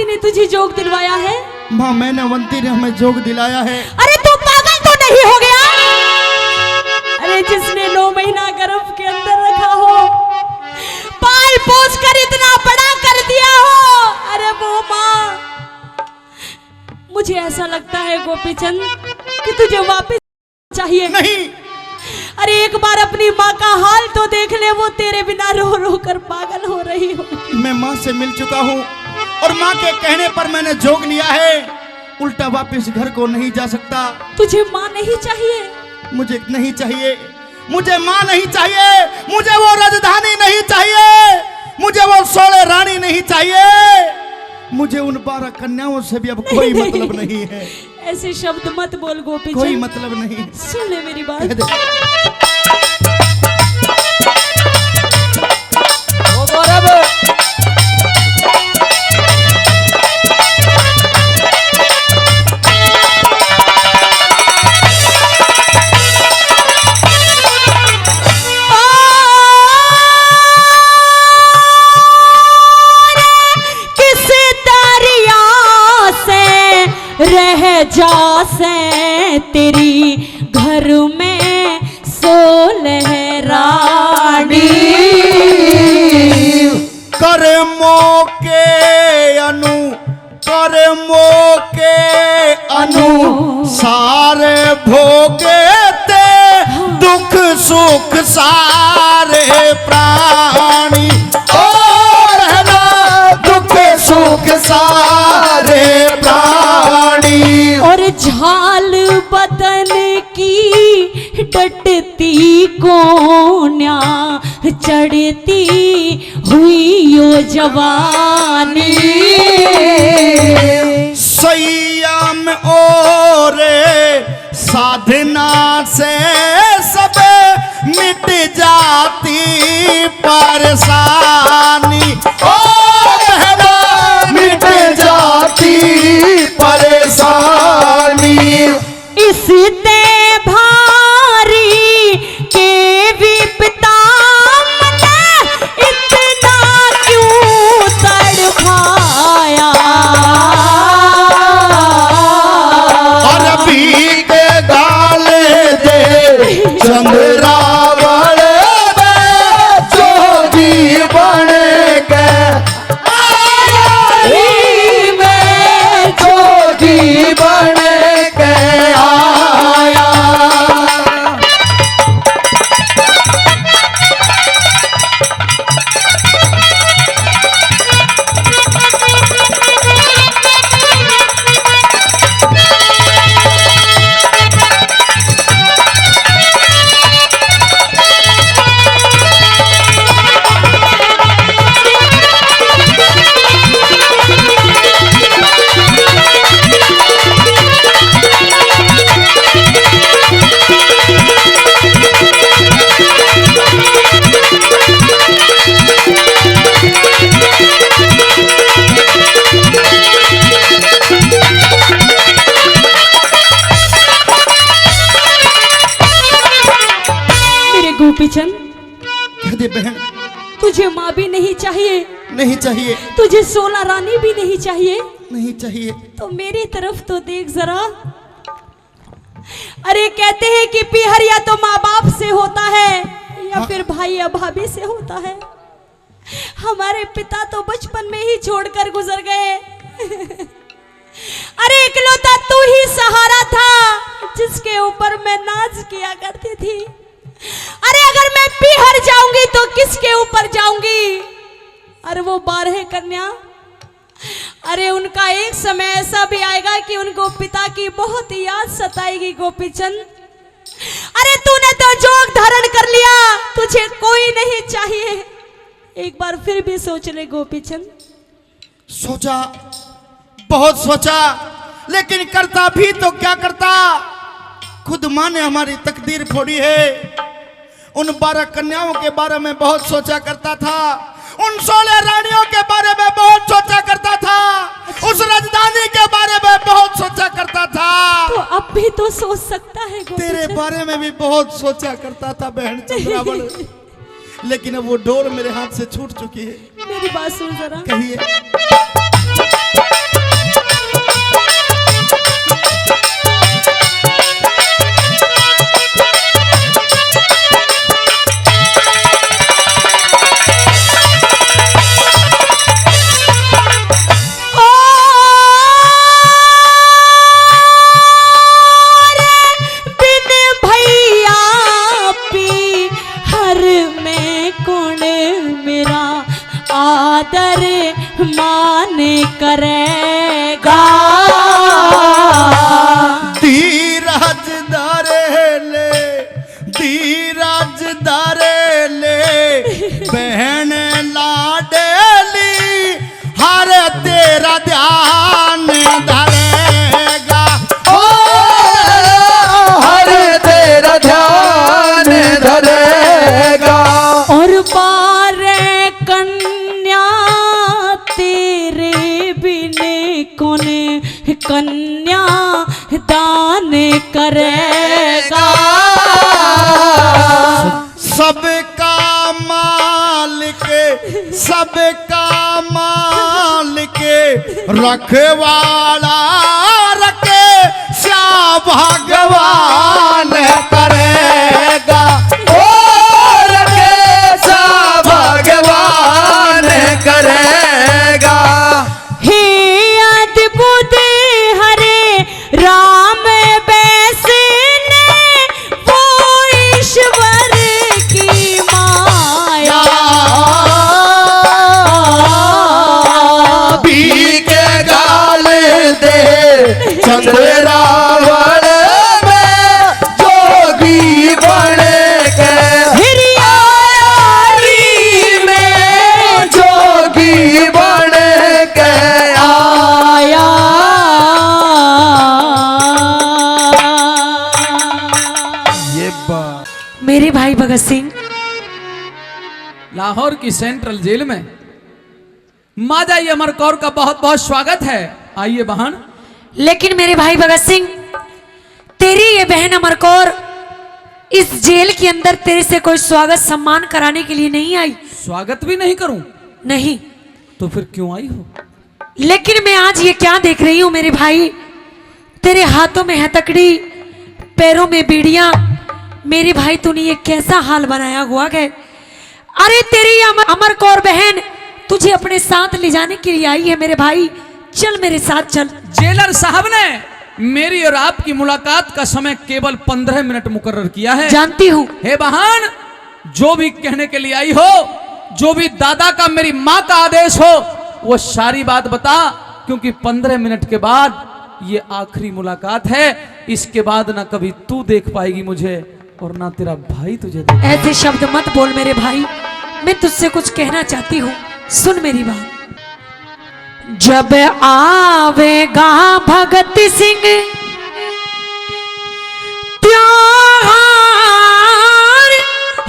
Speaker 3: ने तुझे जोग दिलवाया है।
Speaker 2: माँ मैनावंती ने हमें जोग दिलाया है।
Speaker 3: अरे तू पागल तो नहीं हो गया? अरे जिसने 9 महीना गर्भ के अंदर रखा हो, पाल पोस कर इतना बड़ा कर दिया हो, अरे वो माँ, मुझे ऐसा लगता है गोपीचंद कि तुझे वापस चाहिए।
Speaker 2: नहीं,
Speaker 3: अरे एक बार अपनी माँ का हाल तो देख ले, वो तेरे बिना रो रो कर पागल हो रही हो।
Speaker 2: मैं माँ से मिल चुका हूँ और माँ के कहने पर मैंने जोग लिया है, उल्टा वापस घर को नहीं जा सकता।
Speaker 3: तुझे माँ नहीं चाहिए?
Speaker 2: मुझे नहीं चाहिए, मुझे माँ नहीं चाहिए, मुझे वो राजधानी नहीं चाहिए, मुझे वो 16 रानी नहीं चाहिए, मुझे उन 12 कन्याओं से भी अब कोई मतलब नहीं है।
Speaker 3: ऐसे शब्द मत बोल गोपीचंद,
Speaker 2: कोई मतलब नहीं।
Speaker 3: सुन ले मेरी बात।
Speaker 2: कह दे।
Speaker 4: ओ गौरव,
Speaker 3: रह जा से तेरी घर में 16 रानी,
Speaker 2: कर्मों के अनुसार भोगे ते दुख सुख सारे प्राणी।
Speaker 4: और है ना दुख सुख सारे प्राणी।
Speaker 3: और झाल बदन की डटती कोन्या, चढ़ती हुई यो जवानी।
Speaker 2: संयम और साधना से सब मिट जाती परेशानी।
Speaker 4: और है ना मिट जाती परेशानी।
Speaker 3: इसते भारी के गोपीचंद,
Speaker 2: कह दे बहन।
Speaker 3: तुझे माँ भी नहीं चाहिए,
Speaker 2: नहीं चाहिए,
Speaker 3: तुझे सोना रानी भी नहीं चाहिए,
Speaker 2: नहीं चाहिए।
Speaker 3: तो मेरी तरफ तो देख जरा। अरे कहते हैं कि पीहर या तो माँ बाप से होता है या फिर भाई या भाभी से होता है। हमारे पिता तो बचपन में ही छोड़कर गुजर गए। अरे इकलौता तू ही सहारा था जिसके ऊपर मैं नाज किया करती थी। अरे अगर मैं पीहर जाऊंगी तो किसके ऊपर जाऊंगी? अरे वो 12 कन्या, अरे उनका एक समय ऐसा भी आएगा कि उनको पिता की बहुत याद सताएगी गोपीचंद। अरे तूने तो जोग धारण कर लिया, तुझे कोई नहीं चाहिए। एक बार फिर भी सोच ले गोपीचंद।
Speaker 2: सोचा, बहुत सोचा, लेकिन करता भी तो क्या करता। खुद माँ ने हमारी तकदीर फोड़ी है। उन 12 कन्याओं के बारे में बहुत सोचा करता था, उन 16 रानियों के बारे में बहुत सोचा करता था, उस राजधानी के बारे में बहुत सोचा करता था।
Speaker 3: तो अब भी तो सोच सकता है गोपीचंद।
Speaker 2: तेरे बारे में भी बहुत सोचा करता था बहन चंद्रावल, लेकिन अब वो डोर मेरे हाथ से छूट चुकी है।
Speaker 3: मेरी बात सुन जरा।
Speaker 2: कहिए।
Speaker 3: आदर मान करेगा
Speaker 2: धीरज धरे ले बहन लाडली हर तेरा ध्यान धरेगा।
Speaker 4: ओ हर तेरा ध्यान धरेगा।
Speaker 3: और 12 कन्या तेरे बिन कौन कन्या दान करेगा।
Speaker 2: सबका मालिक रखवाला रखे श्या भगवान करेगा।
Speaker 4: ओ रखे श्या भगवान करेगा।
Speaker 3: हे अद्भुत हरे राम बैसने वो ईश्वर की माया।
Speaker 4: पी के गाल दे चंद्रावल में जोगी बन के हिरियारी में जोगी बन के आया।
Speaker 2: ये बात
Speaker 3: मेरे भाई भगत सिंह,
Speaker 1: लाहौर की सेंट्रल जेल में मादाई अमर कौर का बहुत बहुत स्वागत है। आइए बहन।
Speaker 3: लेकिन मेरे भाई भगत सिंह, तेरी ये बहन अमर कौर इस जेल के अंदर तेरे से कोई स्वागत सम्मान कराने के लिए नहीं आई।
Speaker 1: स्वागत भी नहीं करूं
Speaker 3: नहीं,
Speaker 1: तो फिर क्यों आई हो?
Speaker 3: लेकिन मैं आज ये क्या देख रही हूँ मेरे भाई, तेरे हाथों में हथकड़ी, पैरों में बीड़ियां। मेरे भाई तूने ये कैसा हाल बनाया हुआ है? अरे तेरी अमर कौर बहन तुझे अपने साथ ले जाने के लिए आई है मेरे भाई। चल मेरे साथ चल।
Speaker 1: जेलर साहब ने मेरी और आपकी मुलाकात का समय केवल 15 मिनट मुकर्रर किया है।
Speaker 3: जानती हूँ।
Speaker 1: हे बहन, जो भी कहने के लिए आई हो, जो भी दादा का मेरी माँ का आदेश हो, वो सारी बात बता, क्योंकि 15 मिनट के बाद ये आखिरी मुलाकात है। इसके बाद ना कभी तू देख पाएगी मुझे और ना तेरा भाई तुझे देख।
Speaker 3: ऐसे शब्द मत बोल मेरे भाई, मैं तुझसे कुछ कहना चाहती हूँ, सुन मेरी बात। जब आवेगा भगत सिंह त्योहार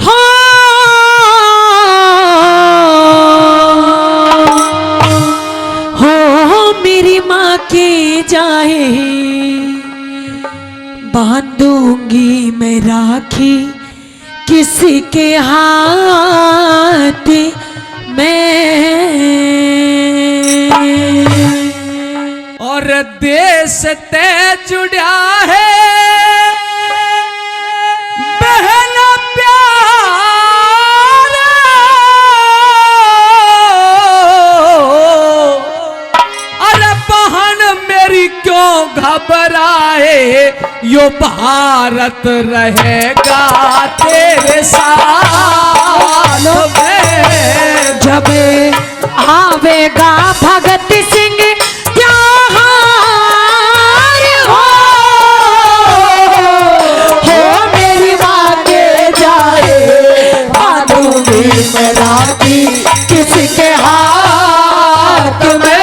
Speaker 3: हो मेरी माँ के जाए बांधूंगी मैं राखी किस किसी के हाथ में।
Speaker 1: और देश ते जुड़ा है बहन प्यार, अरे बहन मेरी क्यों घबराए, यो भारत रहेगा तेरे साथ में।
Speaker 3: जब आवेगा भगत सिंह त्योहार हो मेरी बातें जाए मानूंगी मैं राखी किसी के हाथ में।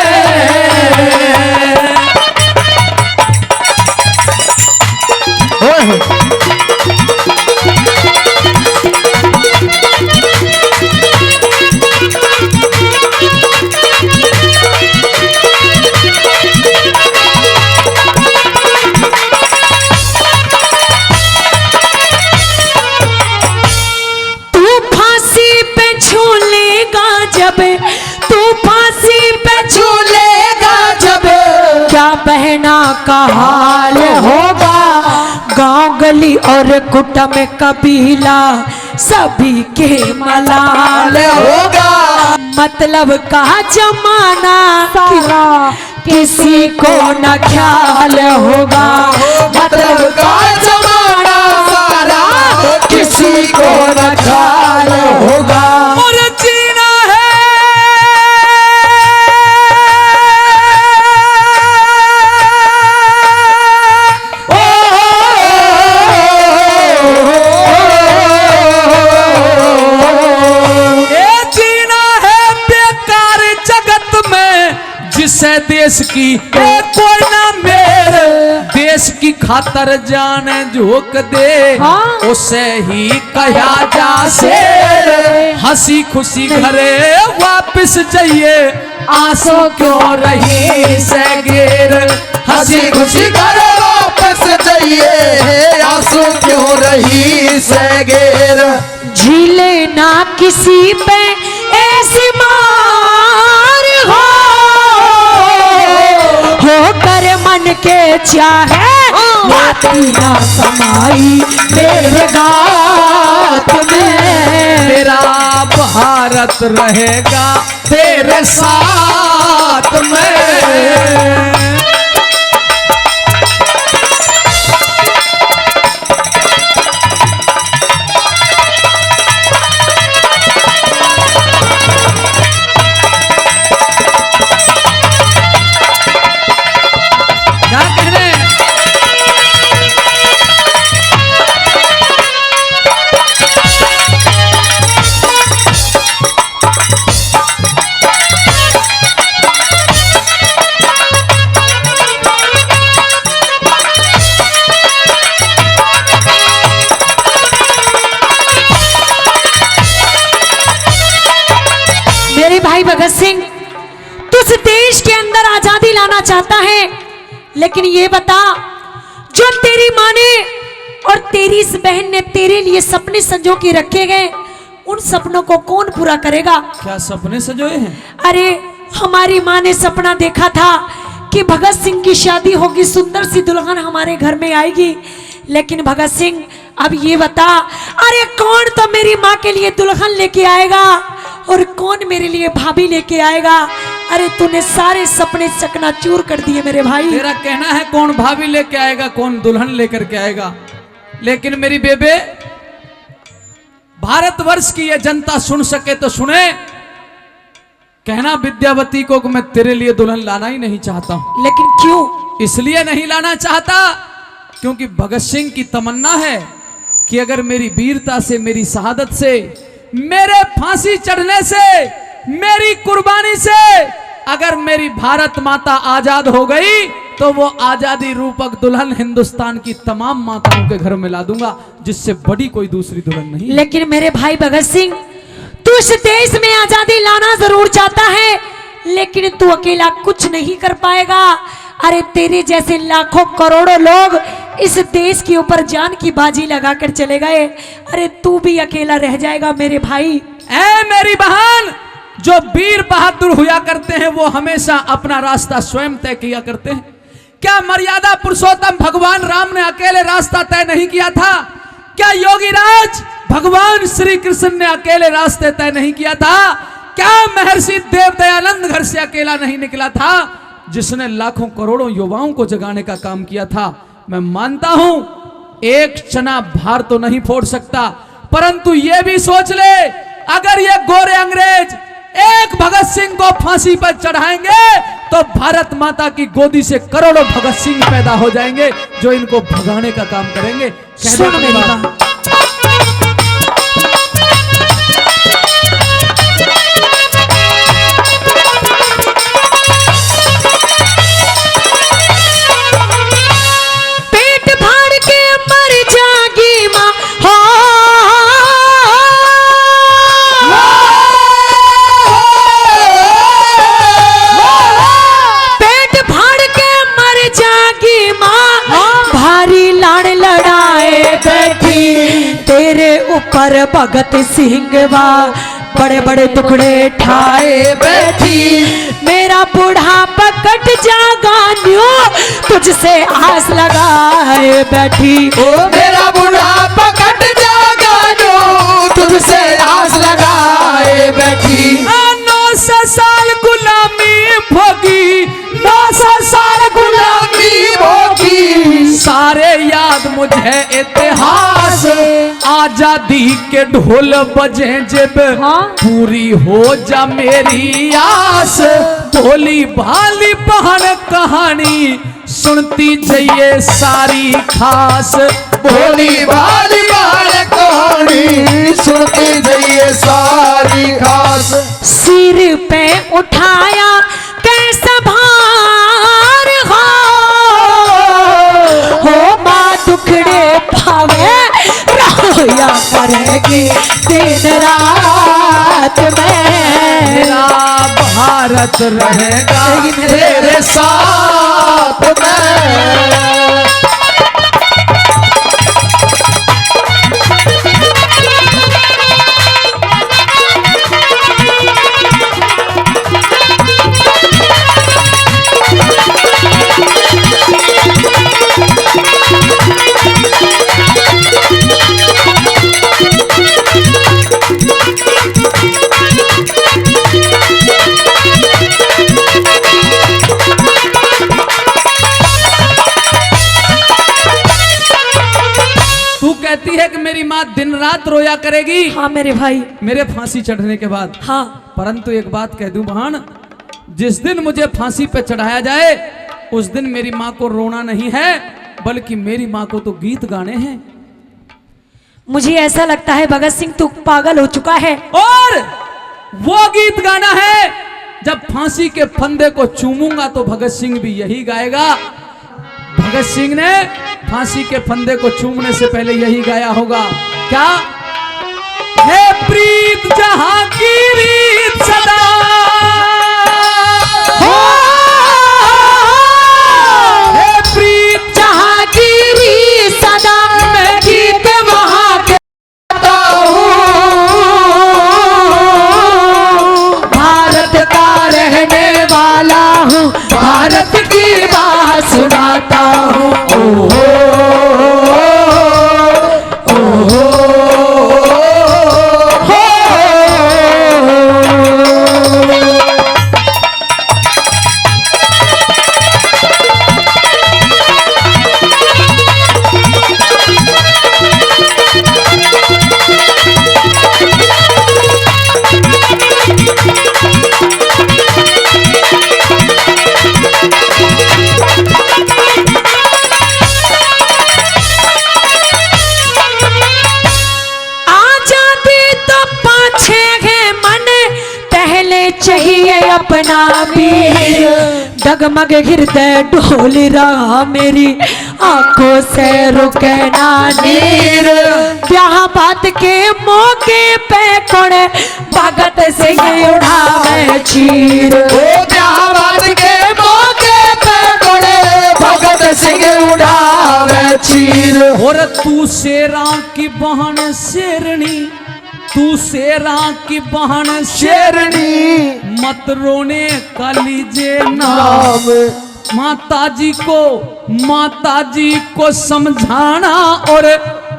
Speaker 3: तू फांसी पे झूलेगा जब, क्या बहना का हाल होगा। गांव गली और कुटुंब कबीला सभी के मलाल होगा। मतलब का जमाना सारा किसी को न ख्याल होगा। मतलब का जमाना सारा किसी को न ख्याल होगा।
Speaker 1: और जीना है जिससे देश की कोई ना मेरे देश की खातर जान झोंक दे, उसे ही कहा जा शेर। हंसी खुशी घरे वापस जाइए, आंसू क्यों रही सगेर। हंसी खुशी घरे वापस जाइए, आंसू क्यों रही सगेर।
Speaker 3: झीले ना किसी पे ऐसी मार हो कर मन के चाहे माटी ना समाई मेरे गात में।
Speaker 1: मेरा भारत रहेगा तेरे साथ में।
Speaker 3: भाई भगत सिंह, तू इस देश के अंदर आजादी लाना चाहता है, लेकिन ये बता, जो तेरी माँ ने और तेरी इस बहन ने तेरे लिए सपने संजो के रखे गए, उन सपनों को कौन पूरा करेगा?
Speaker 1: क्या सपने सजोए हैं?
Speaker 3: अरे हमारी माँ ने सपना देखा था कि भगत सिंह की शादी होगी, सुंदर सी दुल्हन हमारे घर में आएगी। लेकिन भगत सिंह अब ये बता, अरे कौन तो मेरी माँ के लिए दुल्हन लेके आएगा और कौन मेरे लिए भाभी लेके आएगा? अरे तूने सारे सपने चकनाचूर कर दिए मेरे भाई।
Speaker 1: तेरा कहना है कौन भाभी लेके आएगा, कौन दुल्हन लेकर के आएगा, लेकिन मेरी बेबे, भारतवर्ष की ये जनता सुन सके तो सुने, कहना विद्यावती को कि मैं तेरे लिए दुल्हन लाना ही नहीं चाहता हूं।
Speaker 3: लेकिन क्यों?
Speaker 1: इसलिए नहीं लाना चाहता क्योंकि भगत सिंह की तमन्ना है कि अगर मेरी वीरता से, मेरी शहादत से, मेरे फांसी चढ़ने से, मेरी कुर्बानी से अगर मेरी भारत माता आजाद हो गई तो वो आजादी रूपक दुल्हन हिंदुस्तान की तमाम माताओं के घर में ला दूंगा, जिससे बड़ी कोई दूसरी दुल्हन नहीं।
Speaker 3: लेकिन मेरे भाई भगत सिंह, तू इस देश में आजादी लाना जरूर चाहता है, लेकिन तू अकेला कुछ नहीं कर पाएगा। अरे तेरे जैसे लाखों करोड़ों लोग इस देश के ऊपर जान की बाजी लगाकर चले गए। अरे तू भी अकेला रह जाएगा मेरे भाई।
Speaker 1: ऐ मेरी बहन, जो वीर बहादुर हुआ करते हैं वो हमेशा अपना रास्ता स्वयं तय किया करते हैं। क्या मर्यादा पुरुषोत्तम भगवान राम ने अकेले रास्ता तय नहीं किया था? क्या योगी राज भगवान श्री कृष्ण ने अकेले रास्ते तय नहीं किया था? क्या महर्षि देव दयानंद घर से अकेला नहीं निकला था, जिसने लाखों करोड़ों युवाओं को जगाने का काम किया था? मैं मानता हूं एक चना भार तो नहीं फोड़ सकता, परंतु यह भी सोच ले, अगर ये गोरे अंग्रेज एक भगत सिंह को फांसी पर चढ़ाएंगे तो भारत माता की गोदी से करोड़ों भगत सिंह पैदा हो जाएंगे जो इनको भगाने का काम करेंगे।
Speaker 3: सुन मेरी बात।
Speaker 5: पर भगत सिंह बड़े बड़े टुकड़े ठाए बैठी, मेरा बुढ़ापा कट जागा न्यू तुझसे आस लगाए बैठी।
Speaker 4: ओ मेरा बुढ़ापा कट जागा न्यू तुझसे आस लगाए बैठी।
Speaker 1: 900 साल गुलामी भोगी, 900 साल गुलामी भोगी, सारे याद मुझे इतिहास, आजादी के ढोल बजे जब पूरी हो जा मेरी आस, भोली भाली पहाड़ कहानी सुनती जाइए सारी खास,
Speaker 4: भोली भाली पहाड़ कहानी सुनती जाइए सारी खास।
Speaker 5: सिर पे उठाया कैसा भार हो माँ टुकड़े पावे रोया करेगी दिन रात में,
Speaker 1: मेरा भारत रहेगा
Speaker 4: तेरे साथ में।
Speaker 1: मेरी माँ दिन रात रोया करेगी।
Speaker 3: हाँ मेरे भाई,
Speaker 1: मेरे फांसी चढ़ने के बाद।
Speaker 3: हाँ,
Speaker 1: परंतु एक बात कह दूं बहन, जिस दिन मुझे फांसी पे चढ़ाया जाए उस दिन मेरी माँ को रोना नहीं है, बल्कि मेरी माँ को तो गीत गाने हैं।
Speaker 3: मुझे ऐसा लगता है भगत सिंह तू पागल हो चुका है।
Speaker 1: और वो गीत गाना है, जब फांसी के फंदे को चूमूंगा तो भगत सिंह भी यही गाएगा। भगत सिंह ने फांसी के फंदे को चूमने से पहले यही गाया होगा, क्या? है प्रीत जहां की रीत सदा, है प्रीत
Speaker 5: जहां की रीत सदा, मैं गीत वहां के गाता हूं, भारत का रहने वाला हूं, भारत की बात सुनाता हूं। चाहिए अपना वीर, डगमग हृदय डोल रहा मेरी आंखों से रुके ना नीर, ब्याह बात के मौके पे कोड़े भगत सिंह उड़ावे चीर,
Speaker 4: ब्याह बात के मौके पे कोड़े भगत सिंह उड़ावे
Speaker 5: में चीर।
Speaker 1: और तू शेरा की बहन शेरनी, तू शेरा की बहन
Speaker 5: शेरनी
Speaker 1: मत रोने का लीजे नाम।
Speaker 5: नाम
Speaker 1: माता जी को समझाना और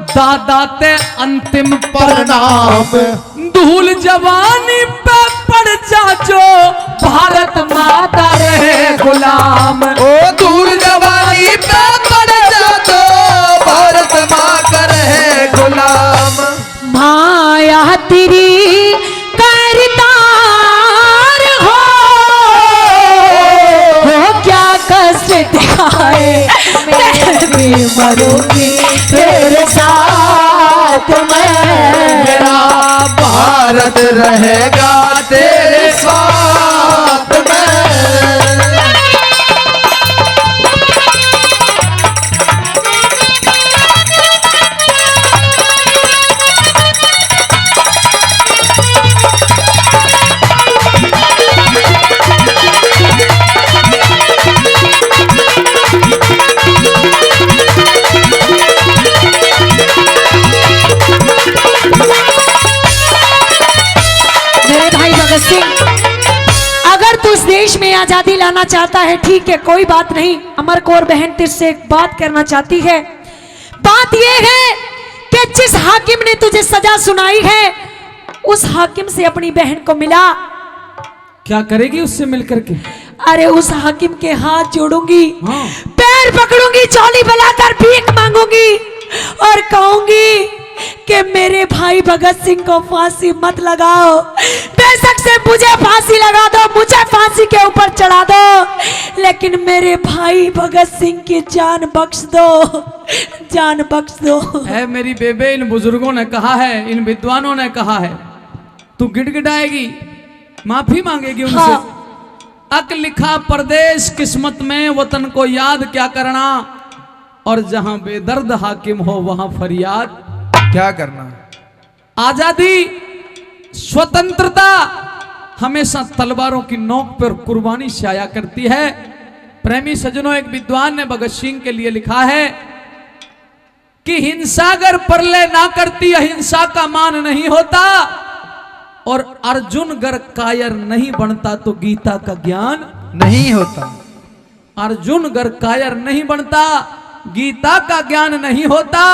Speaker 1: दादा ते अंतिम
Speaker 5: प्रणाम।
Speaker 1: धूल जवानी पे पड़ जा जो भारत माता रहे गुलाम।
Speaker 4: ओ दूर जवानी पे पड़ जा तो भारत माँ कर है गुलाम।
Speaker 3: माया तेरी करतार हो क्या कष्ट दिखाए मैं भी मरूंगी तेरे साथ में।
Speaker 4: मेरा भारत रहेगा तेरे साथ में।
Speaker 3: मेरे भाई भगत सिंह, अगर तू इस देश में आजादी लाना चाहता है ठीक है, कोई बात नहीं। अमर कौर बहन तुझसे एक बात करना चाहती है। बात यह है कि जिस हाकिम ने तुझे सजा सुनाई है उस हाकिम से अपनी बहन को मिला।
Speaker 1: क्या करेगी उससे मिलकर के?
Speaker 3: अरे उस हाकिम के हाथ जोड़ूंगी,
Speaker 1: हाँ।
Speaker 3: पैर पकड़ूंगी, चौली बनाकर भीख मांगूंगी और कहूंगी कि मेरे भाई भगत सिंह को फांसी मत लगाओ। बेशक से मुझे फांसी लगा दो, मुझे फांसी के ऊपर चढ़ा दो, लेकिन मेरे भाई भगत सिंह की जान बख्श दो, जान बख्श दो।
Speaker 1: है मेरी बेबे, इन बुजुर्गों ने कहा है, इन विद्वानों ने कहा है, तू गिड़गिड़ाएगी, माफी मांगेगी उनसे।
Speaker 3: हाँ।
Speaker 1: अक लिखा परदेश किस्मत में, वतन को याद क्या करना, और जहां बेदर्द हाकिम हो वहां फरियाद
Speaker 4: क्या करना।
Speaker 1: आजादी, स्वतंत्रता हमेशा तलवारों की नोक पर कुर्बानी से आया करती है। प्रेमी सज्जनों, एक विद्वान ने भगत सिंह के लिए लिखा है कि हिंसा अगर परलय ना करती अहिंसा का मान नहीं होता, और अर्जुन गर कायर नहीं बनता तो गीता का ज्ञान
Speaker 4: नहीं होता।
Speaker 1: अर्जुन गर कायर नहीं बनता, गीता का ज्ञान नहीं होता।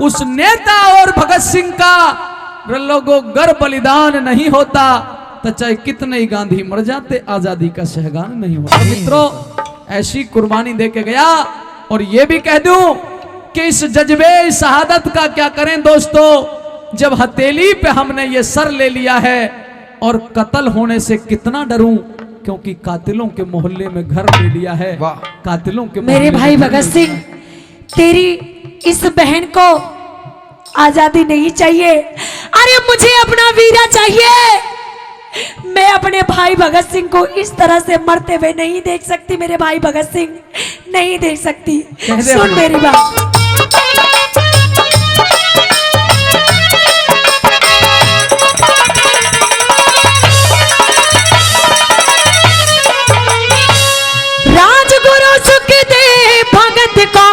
Speaker 1: उस नेता और भगत सिंह का लोगों गर बलिदान नहीं होता तो चाहे कितने ही गांधी मर जाते आजादी का सहगान नहीं होता। मित्रों, ऐसी कुर्बानी देके गया। और ये भी कह दूं कि इस जज्बे शहादत का क्या करें दोस्तों, जब हथेली पे हमने ये सर ले लिया है, और कत्ल होने से कितना डरूं, क्योंकि कातिलों के मोहल्ले में घर ले लिया है।
Speaker 4: वाह।
Speaker 1: कातिलों के
Speaker 3: मेरे
Speaker 1: मोहल्ले
Speaker 3: भाई
Speaker 1: में घर
Speaker 3: भगत
Speaker 1: ले
Speaker 3: सिंह, तेरी इस बहन को आजादी नहीं चाहिए, अरे मुझे अपना वीरा चाहिए। मैं अपने भाई भगत सिंह को इस तरह से मरते हुए नहीं देख सकती। मेरे भाई भगत सिंह नहीं देख सकती।
Speaker 1: कह दे
Speaker 3: सुन
Speaker 1: अपने।
Speaker 3: मेरी बात। राजगुरु सुखदेव भगत का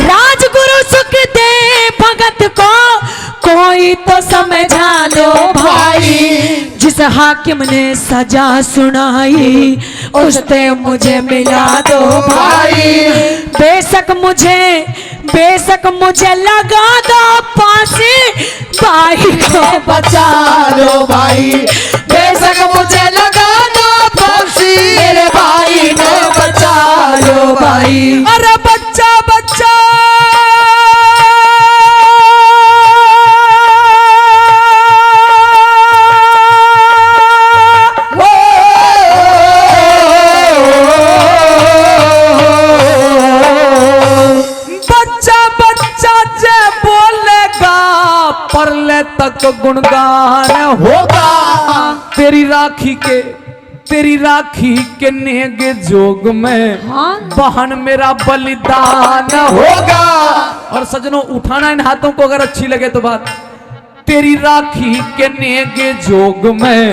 Speaker 3: राजगुरु सुखदेव भगत को कोई तो समझा लो भाई। जिस हाकिम ने सजा सुनाई उससे मुझे मिला दो भाई। बेशक मुझे लगा दो फांसी, भाई को बचा लो भाई।
Speaker 4: बेशक मुझे लगा दो फांसी, मेरे भाई को बचा लो भाई।
Speaker 1: अरे बच्चा बच्चा तक गुणगान होगा। तेरी राखी के नेग जोग में बहन मेरा बलिदान होगा। और सजनों, उठाना इन हाथों को अगर अच्छी लगे तो बात, तेरी राखी के नेगे जोग में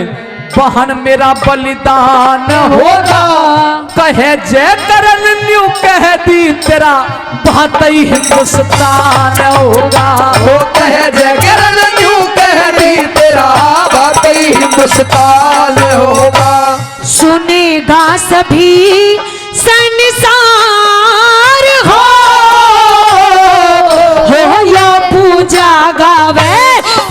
Speaker 1: बहन मेरा बलिदान होगा। कहे जय करण न्यू कह दी तेरा भातई हिंदुस्तान होगा।
Speaker 4: वो कहे जय करण न्यू कह दी तेरा भातई हिंदुस्तान होगा।
Speaker 3: सुनेगा सभी संसार हो या पूजा गावे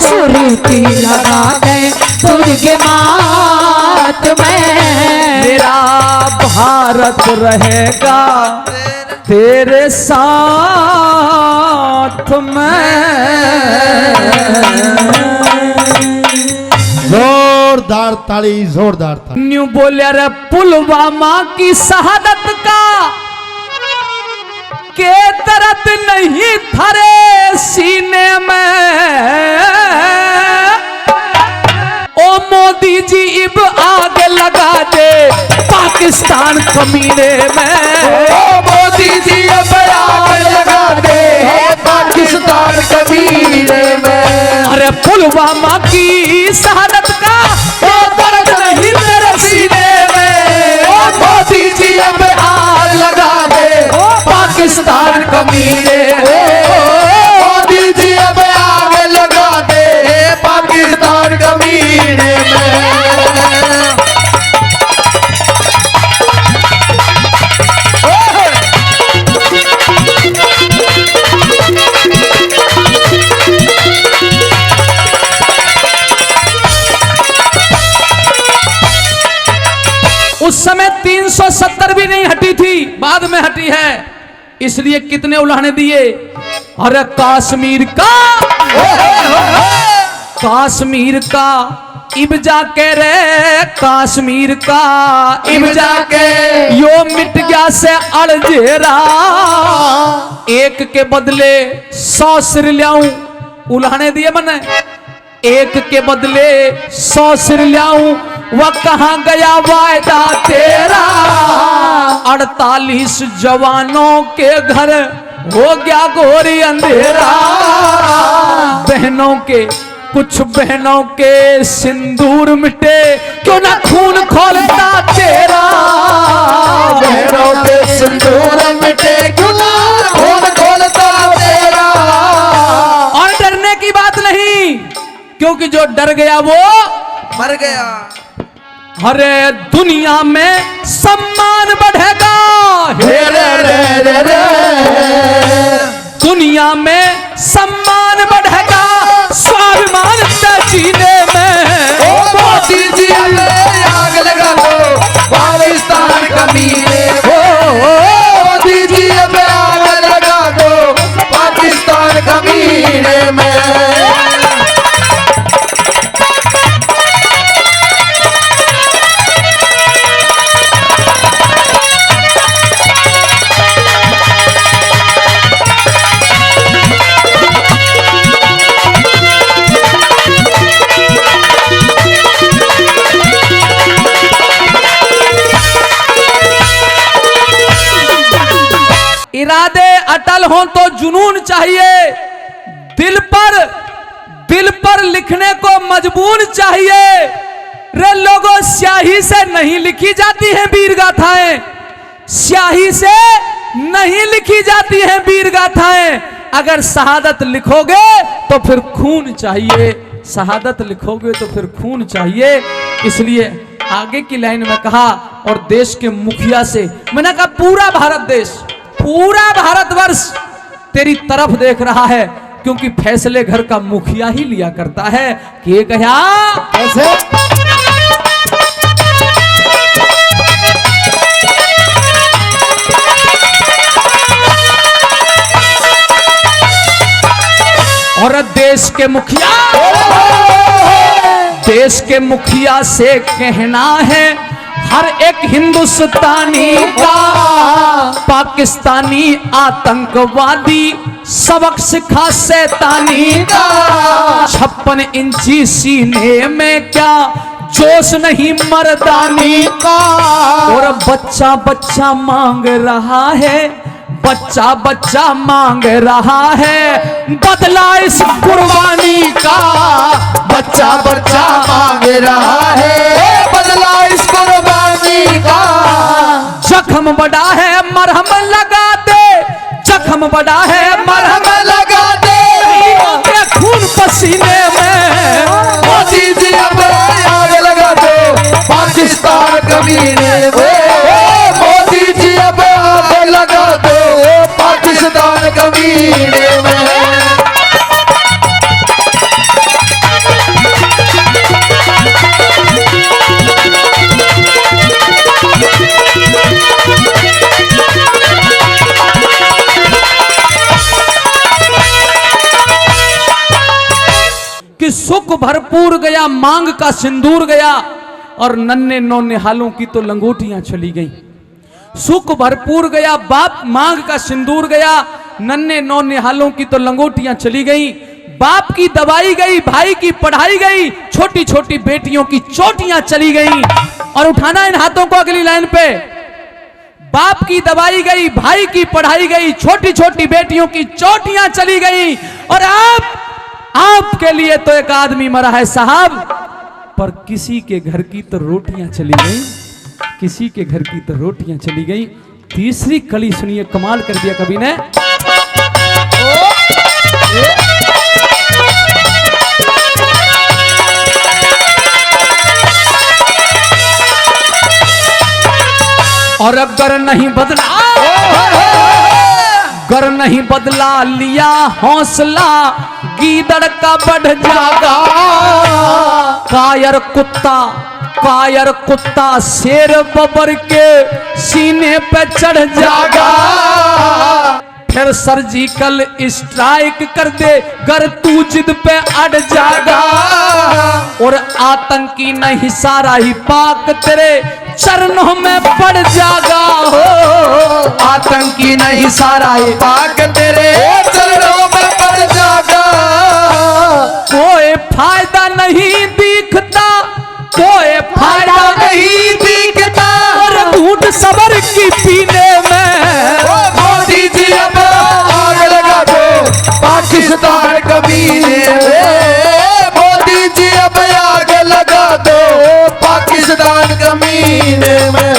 Speaker 3: सुरती लगा दे दुर्गे मात में।
Speaker 1: मेरा भारत रहेगा तेरे साथ में।
Speaker 2: जोरदार ताली, जोरदार ताली।
Speaker 1: न्यू बोले रे पुलवामा की शहादत का के दर्द नहीं थरे सीने में। ओ मोदी जी इब आग लगा दे पाकिस्तान कमीने में।
Speaker 4: ओ मोदी जी अब आग लगा दे पाकिस्तान कमीने में।
Speaker 1: अरे पुलवामा की शहादत का
Speaker 4: ओ दर्द नहीं तेरे सीने में। ओ मोदी जी अब आग लगा दे पाकिस्तान कमीने में। मोदी जी अब आग लगा दे पाकिस्तान कमीने में।
Speaker 1: उस समय 370 भी नहीं हटी थी, बाद में हटी है। इसलिए कितने उलाहने दिए। अरे कश्मीर का इब जाके रे कश्मीर का इब जाके यो मिट गया से अड़जेरा। एक के बदले 100 सिर ल्याऊं, उलाहने दिए मैंने। एक के बदले 100 सिर ल्याऊं, वह कहाँ गया वायदा तेरा। 48 जवानों के घर हो गया घोरी अंधेरा। बहनों के कुछ बहनों के सिंदूर मिटे, क्यों ना खून खोलता तेरा।
Speaker 4: बहनों के सिंदूर मिटे, क्यों ना खून खोलता तेरा।
Speaker 1: और डरने की बात नहीं, क्योंकि जो डर गया वो
Speaker 4: मर गया।
Speaker 1: अरे दुनिया में सम्मान बढ़ेगा।
Speaker 4: रे रे रे रे रे।
Speaker 1: दुनिया में सम्मान बढ़ेगा, स्वाभिमान से जीने में।
Speaker 4: ओ मोदी जी आग लगा दो पाकिस्तान कमीने। ओ मोदी जी अब आग लगा दो पाकिस्तान कमीने में।
Speaker 1: इरादे अटल हों तो जुनून चाहिए। दिल पर लिखने को मजबूर चाहिए। रे लोगों, स्याही से नहीं लिखी जाती हैं वीर गाथाएं। स्याही से नहीं लिखी जाती हैं वीर गाथाएं। अगर शहादत लिखोगे तो फिर खून चाहिए। शहादत लिखोगे तो फिर खून चाहिए। इसलिए आगे की लाइन में कहा, और देश के मुखिया से मैंने कहा पूरा भारत देश, पूरा भारतवर्ष तेरी तरफ देख रहा है, क्योंकि फैसले घर का मुखिया ही लिया करता है कि ये कहा
Speaker 2: कैसे?
Speaker 1: और देश के मुखिया से कहना है हर एक हिंदुस्तानी का, पाकिस्तानी आतंकवादी सबक सिखा शैतानी का। 56 इंची सीने में क्या जोश नहीं मर्दानी का। और बच्चा बच्चा मांग रहा है बच्चा बच्चा मांग रहा है बदला इस कुर्बानी का।
Speaker 4: बच्चा बच्चा मांग रहा है बदला इस कुर्बानी का।
Speaker 1: जख्म बड़ा है मरहम लगा दे, जख्म बड़ा है मरहम
Speaker 4: लगा दे
Speaker 1: के खून पसीने में।
Speaker 4: मोदी जी अब आग लगा दो पाकिस्तान कमीने में। मोदी जी अब आग लगा दो पाकिस्तान कमीने में।
Speaker 1: कि सुख भरपूर गया मांग का सिंदूर गया और नन्हे नौने हालों की तो लंगोटियां चली गईं। सुख भरपूर गया बाप मांग का सिंदूर गया, नन्हे नौने हालों की तो लंगोटियां चली गईं। बाप की दवाई गई, भाई की पढ़ाई गई, छोटी छोटी बेटियों की चोटियां चली गईं। और उठाना इन हाथों को अगली लाइन पे। बाप की दवाई गई, भाई की पढ़ाई गई, छोटी छोटी बेटियों की चोटियां चली गई। और आपके लिए तो एक आदमी मरा है साहब, पर किसी के घर की तो रोटियां चली गई, किसी के घर की तो रोटियां चली गई। तीसरी कड़ी सुनिए, कमाल कर दिया कवि ने। और अगर नहीं बदला, गर नहीं बदला लिया हौसला, गीदड़ का बढ़ जागा। कायर कुत्ता शेर बबर के सीने पे चढ़ जागा। फिर सर्जिकल स्ट्राइक कर दे गर तू जिद पे अड़ जागा। और आतंकी नहीं सारा ही पाक तेरे चरणों में पड़ जागा। हो
Speaker 4: आतंकी नहीं सारा ही पाक तेरे चरणों में पड़ जागा।
Speaker 1: कोई फायदा नहीं दिखता, कोई फायदा नहीं
Speaker 4: दिखता
Speaker 1: और घूंट सबर की पीने में।
Speaker 4: मोदी जी अब आग लगा दो पाकिस्तान कमीने में। मोदी जी अब आग लगा दो पाकिस्तान कमीने में।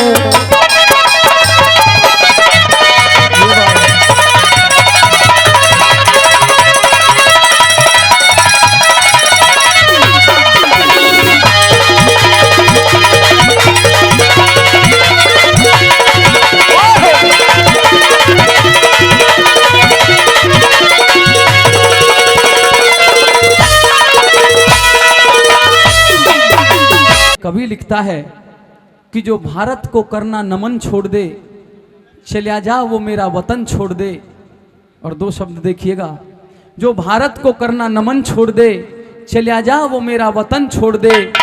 Speaker 1: कवि लिखता है कि जो भारत को करना नमन छोड़ दे, चलिया जा वो मेरा वतन छोड़ दे। और दो शब्द देखिएगा, जो भारत को करना नमन छोड़ दे, चलिया जा वो मेरा वतन छोड़ दे।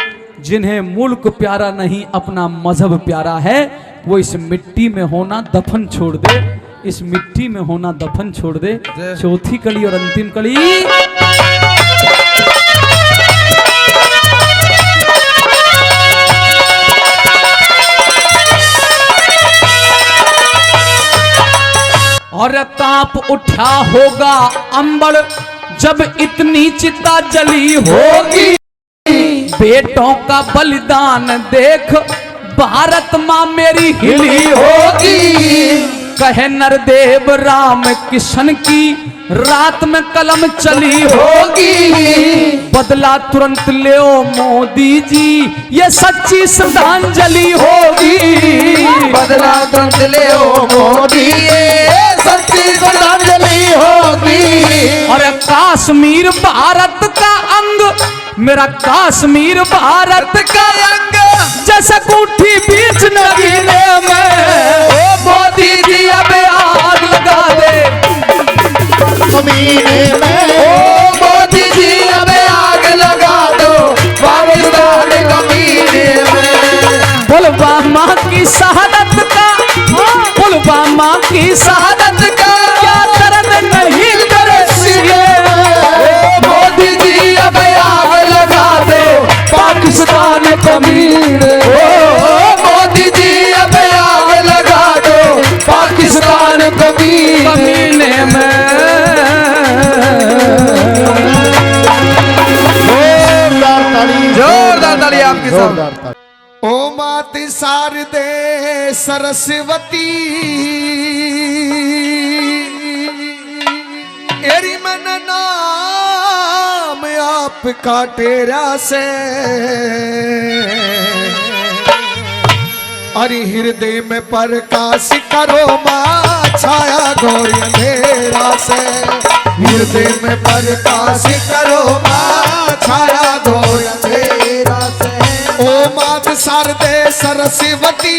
Speaker 1: जिन्हें मुल्क प्यारा नहीं अपना मजहब प्यारा है, वो इस मिट्टी में होना दफन छोड़ दे, इस मिट्टी में होना दफन छोड़ दे। चौथी कड़ी और अंतिम कड़ी। और कांप उठा होगा अंबर जब इतनी चिता जली होगी। बेटों का बलिदान देख भारत माँ मेरी हिली होगी। कहे नरदेव राम किशन की रात में कलम चली होगी। बदला तुरंत ले मोदी जी ये सच्ची श्रद्धांजलि होगी।
Speaker 4: बदला तुरंत ले मोदी ये सच्ची श्रद्धांजलि होगी।
Speaker 1: और कश्मीर भारत का अंग, मेरा कश्मीर भारत का अंग, जैसे कूठी बीच नगीने में।
Speaker 4: मोदी जी अब
Speaker 1: आग लगा दे
Speaker 2: कमीने में।
Speaker 4: मोदी जी अब आग लगा दो पाकिस्तान कमीने में।
Speaker 1: पुलवामा की शहादत का, पुलवामा की शहादत का क्या दर्द नहीं तरसिए।
Speaker 4: मोदी जी अब आग लगा दो पाकिस्तान कमीने। मोदी जी अब आग लगा दो पाकिस्तान कमीने। ताली साहब।
Speaker 2: जोरदार ताली। ओ मात शारदे सरस्वती एरी मन नाम आपका तेरा से अरे हृदय में प्रकाश करो माँ छाया घोर अंधेरा से हृदय में प्रकाश करो माँ छाया घोर अंधेरा से ओ मात शारदे सरस्वती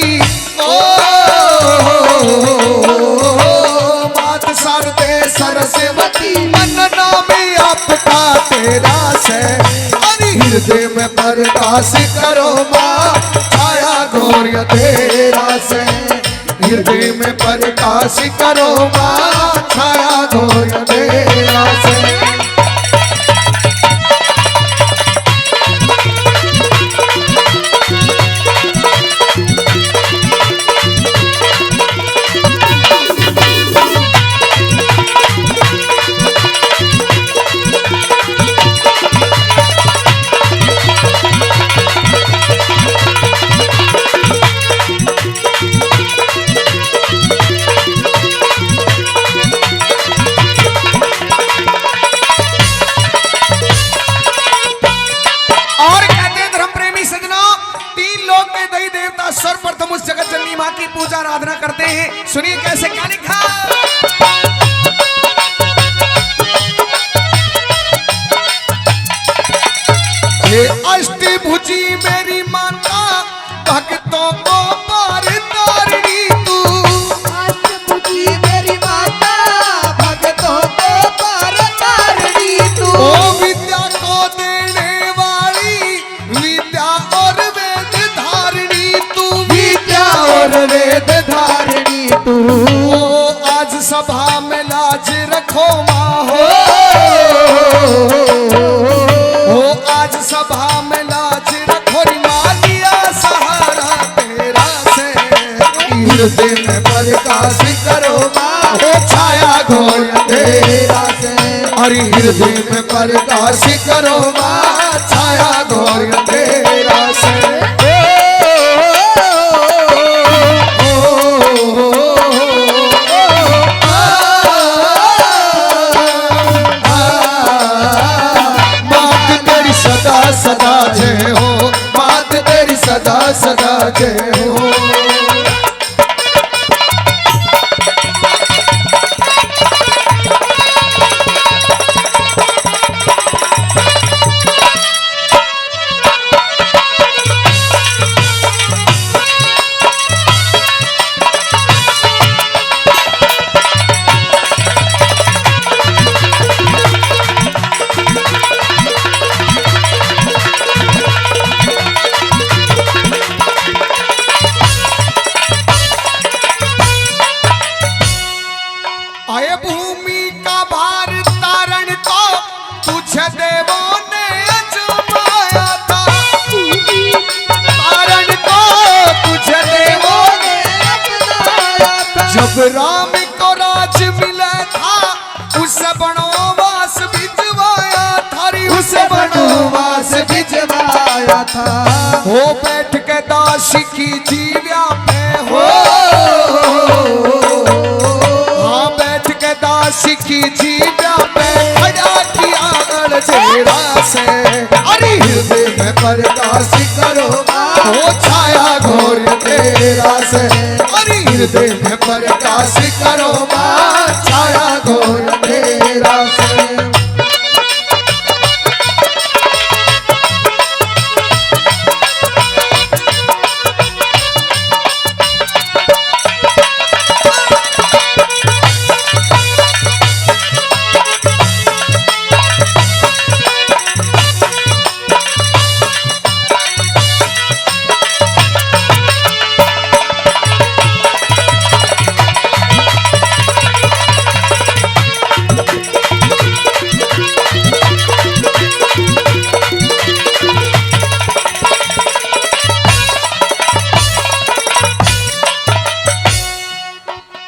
Speaker 2: ओ मात शारदे सरस्वती मन नाम आपका तेरा से अरे हृदय में प्रकाश करो माँ छाया घोर अंधेरा से हृदय में प्रकाश करो माँ छाया घोर अंधेरा से सर्वप्रथम उस जगत जननी मां की पूजा आराधना करते हैं। सुनिए कैसे क्या लिखा। हे अष्टभुजी मेरी माता भक्तों को पार तारनी तू
Speaker 4: अष्टभुजी मेरी माता भक्तों को पार तारनी तू
Speaker 2: ओ विद्या को देने वाली विद्या और वेद धारणी तू
Speaker 4: विद्या और वेद धारणी तू
Speaker 2: ओ आज सभा में लाज रखो माँ हो आज सभा में लाज रखो मालिया सहारा तेरा से हृदय में प्रकाश करो माँ हो छाया घोर अंधेरा से अरे हृदय में प्रकाश करो माँ छाया घोर अंधेरा से सदा सदा जय हो मात तेरी सदा सदा जय हो आए भूमि का भार तारण को तुझे देवों ने अजमाया था तारण को तुझे देवों ने अजमाया था जब राम को राज मिला था उसे वनवास भिजवाया था
Speaker 4: उसे वनवास भिजवाया था
Speaker 2: हो बैठ के दासी की जीव्या पे हो दासी की जीव्या पे खड़ा किया गलजेड़ा से अरे हृदय में प्रकाश करो हो छाया घोर तेरा से अरे हृदय में प्रकाश करो छाया घोर तेरा से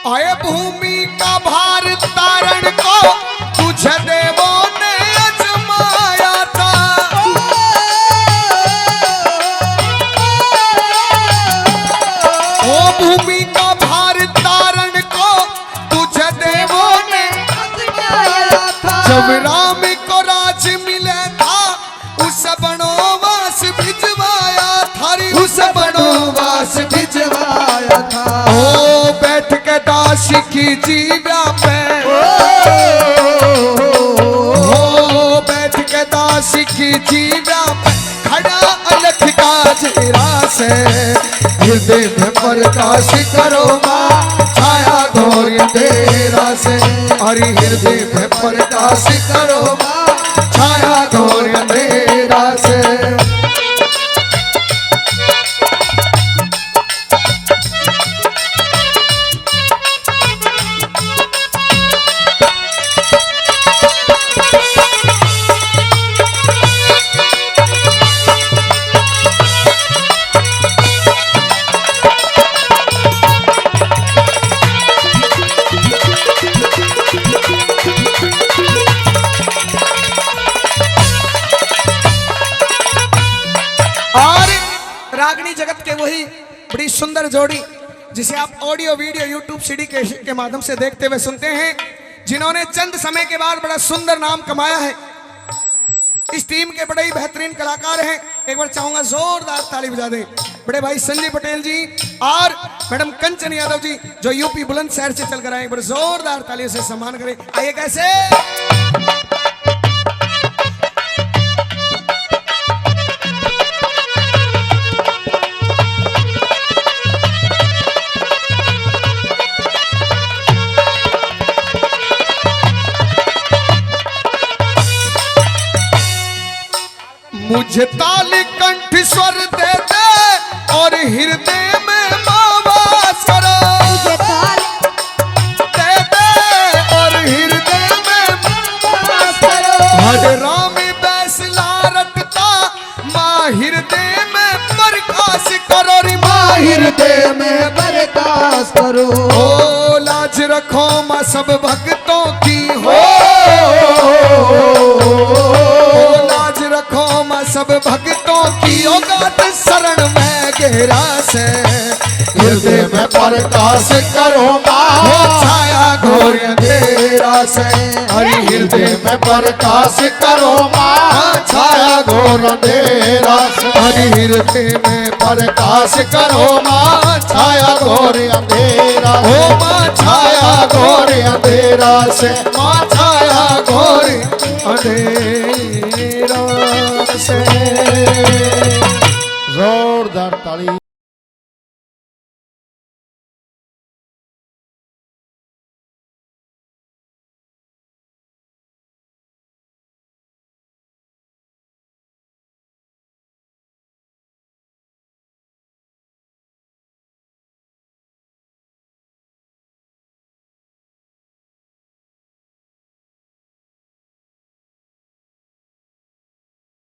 Speaker 2: आए भूमि का भार तारण को तुझे देवों ने अजमाया था जब राम को राज मिले था उस बनोवास भिजवाया थारी,
Speaker 4: उस बनोवास भिजवाया था।
Speaker 2: ओ बैठ के दास की जीवा पे, ओ बैठ के दास की जीवा पे खड़ा अलख का चेहरा से,
Speaker 4: हृदय में प्रकाश करो माँ छाया घोर अंधेरा से।
Speaker 2: और
Speaker 4: हृदय में प्रकाश करो माँ छाया घोर अंधेरा से।
Speaker 2: रागनी जगत के वही बड़ी सुंदर जोड़ी जिसे आप ऑडियो वीडियो यूट्यूब सीडी के माध्यम से देखते हुए सुनते हैं, जिन्होंने चंद समय के बाद बड़ा सुंदर नाम कमाया है। इस टीम के बड़े ही बेहतरीन कलाकार हैं। एक बार चाहूंगा जोरदार ताली बजा दें बड़े भाई संजय पटेल जी और मैडम कंचन यादव जी, जो यूपी बुलंदशहर से चलकर आए। एक बार जोरदार तालियों से सम्मान करें। आइए कैसे मुझे ताली कंठ स्वर दे दे और हृदय में वास करो, दे दे और हृदय में वास करो। हर राम बैसला रटता माँ हृदय में प्रकाश करो रे माँ
Speaker 4: हृदय में प्रकाश करो।
Speaker 2: ओ लाज रखो माँ सब भक्तों की हो, लाज रखो माँ सब भक्तों की औगात शरण में गहरा से।
Speaker 4: हृदय में प्रकाश करो माँ
Speaker 2: छाया घोर अंधेरा से।
Speaker 4: हरि हृदय में प्रकाश करो माँ छाया घोर अंधेरा से।
Speaker 2: हरि हृदय में
Speaker 4: प्रकाश करो माँ छाया घोर अंधेरा से।
Speaker 2: ओ माँ
Speaker 4: छाया घोर अंधेरा से।
Speaker 2: माँ छाया घोर अंधेरा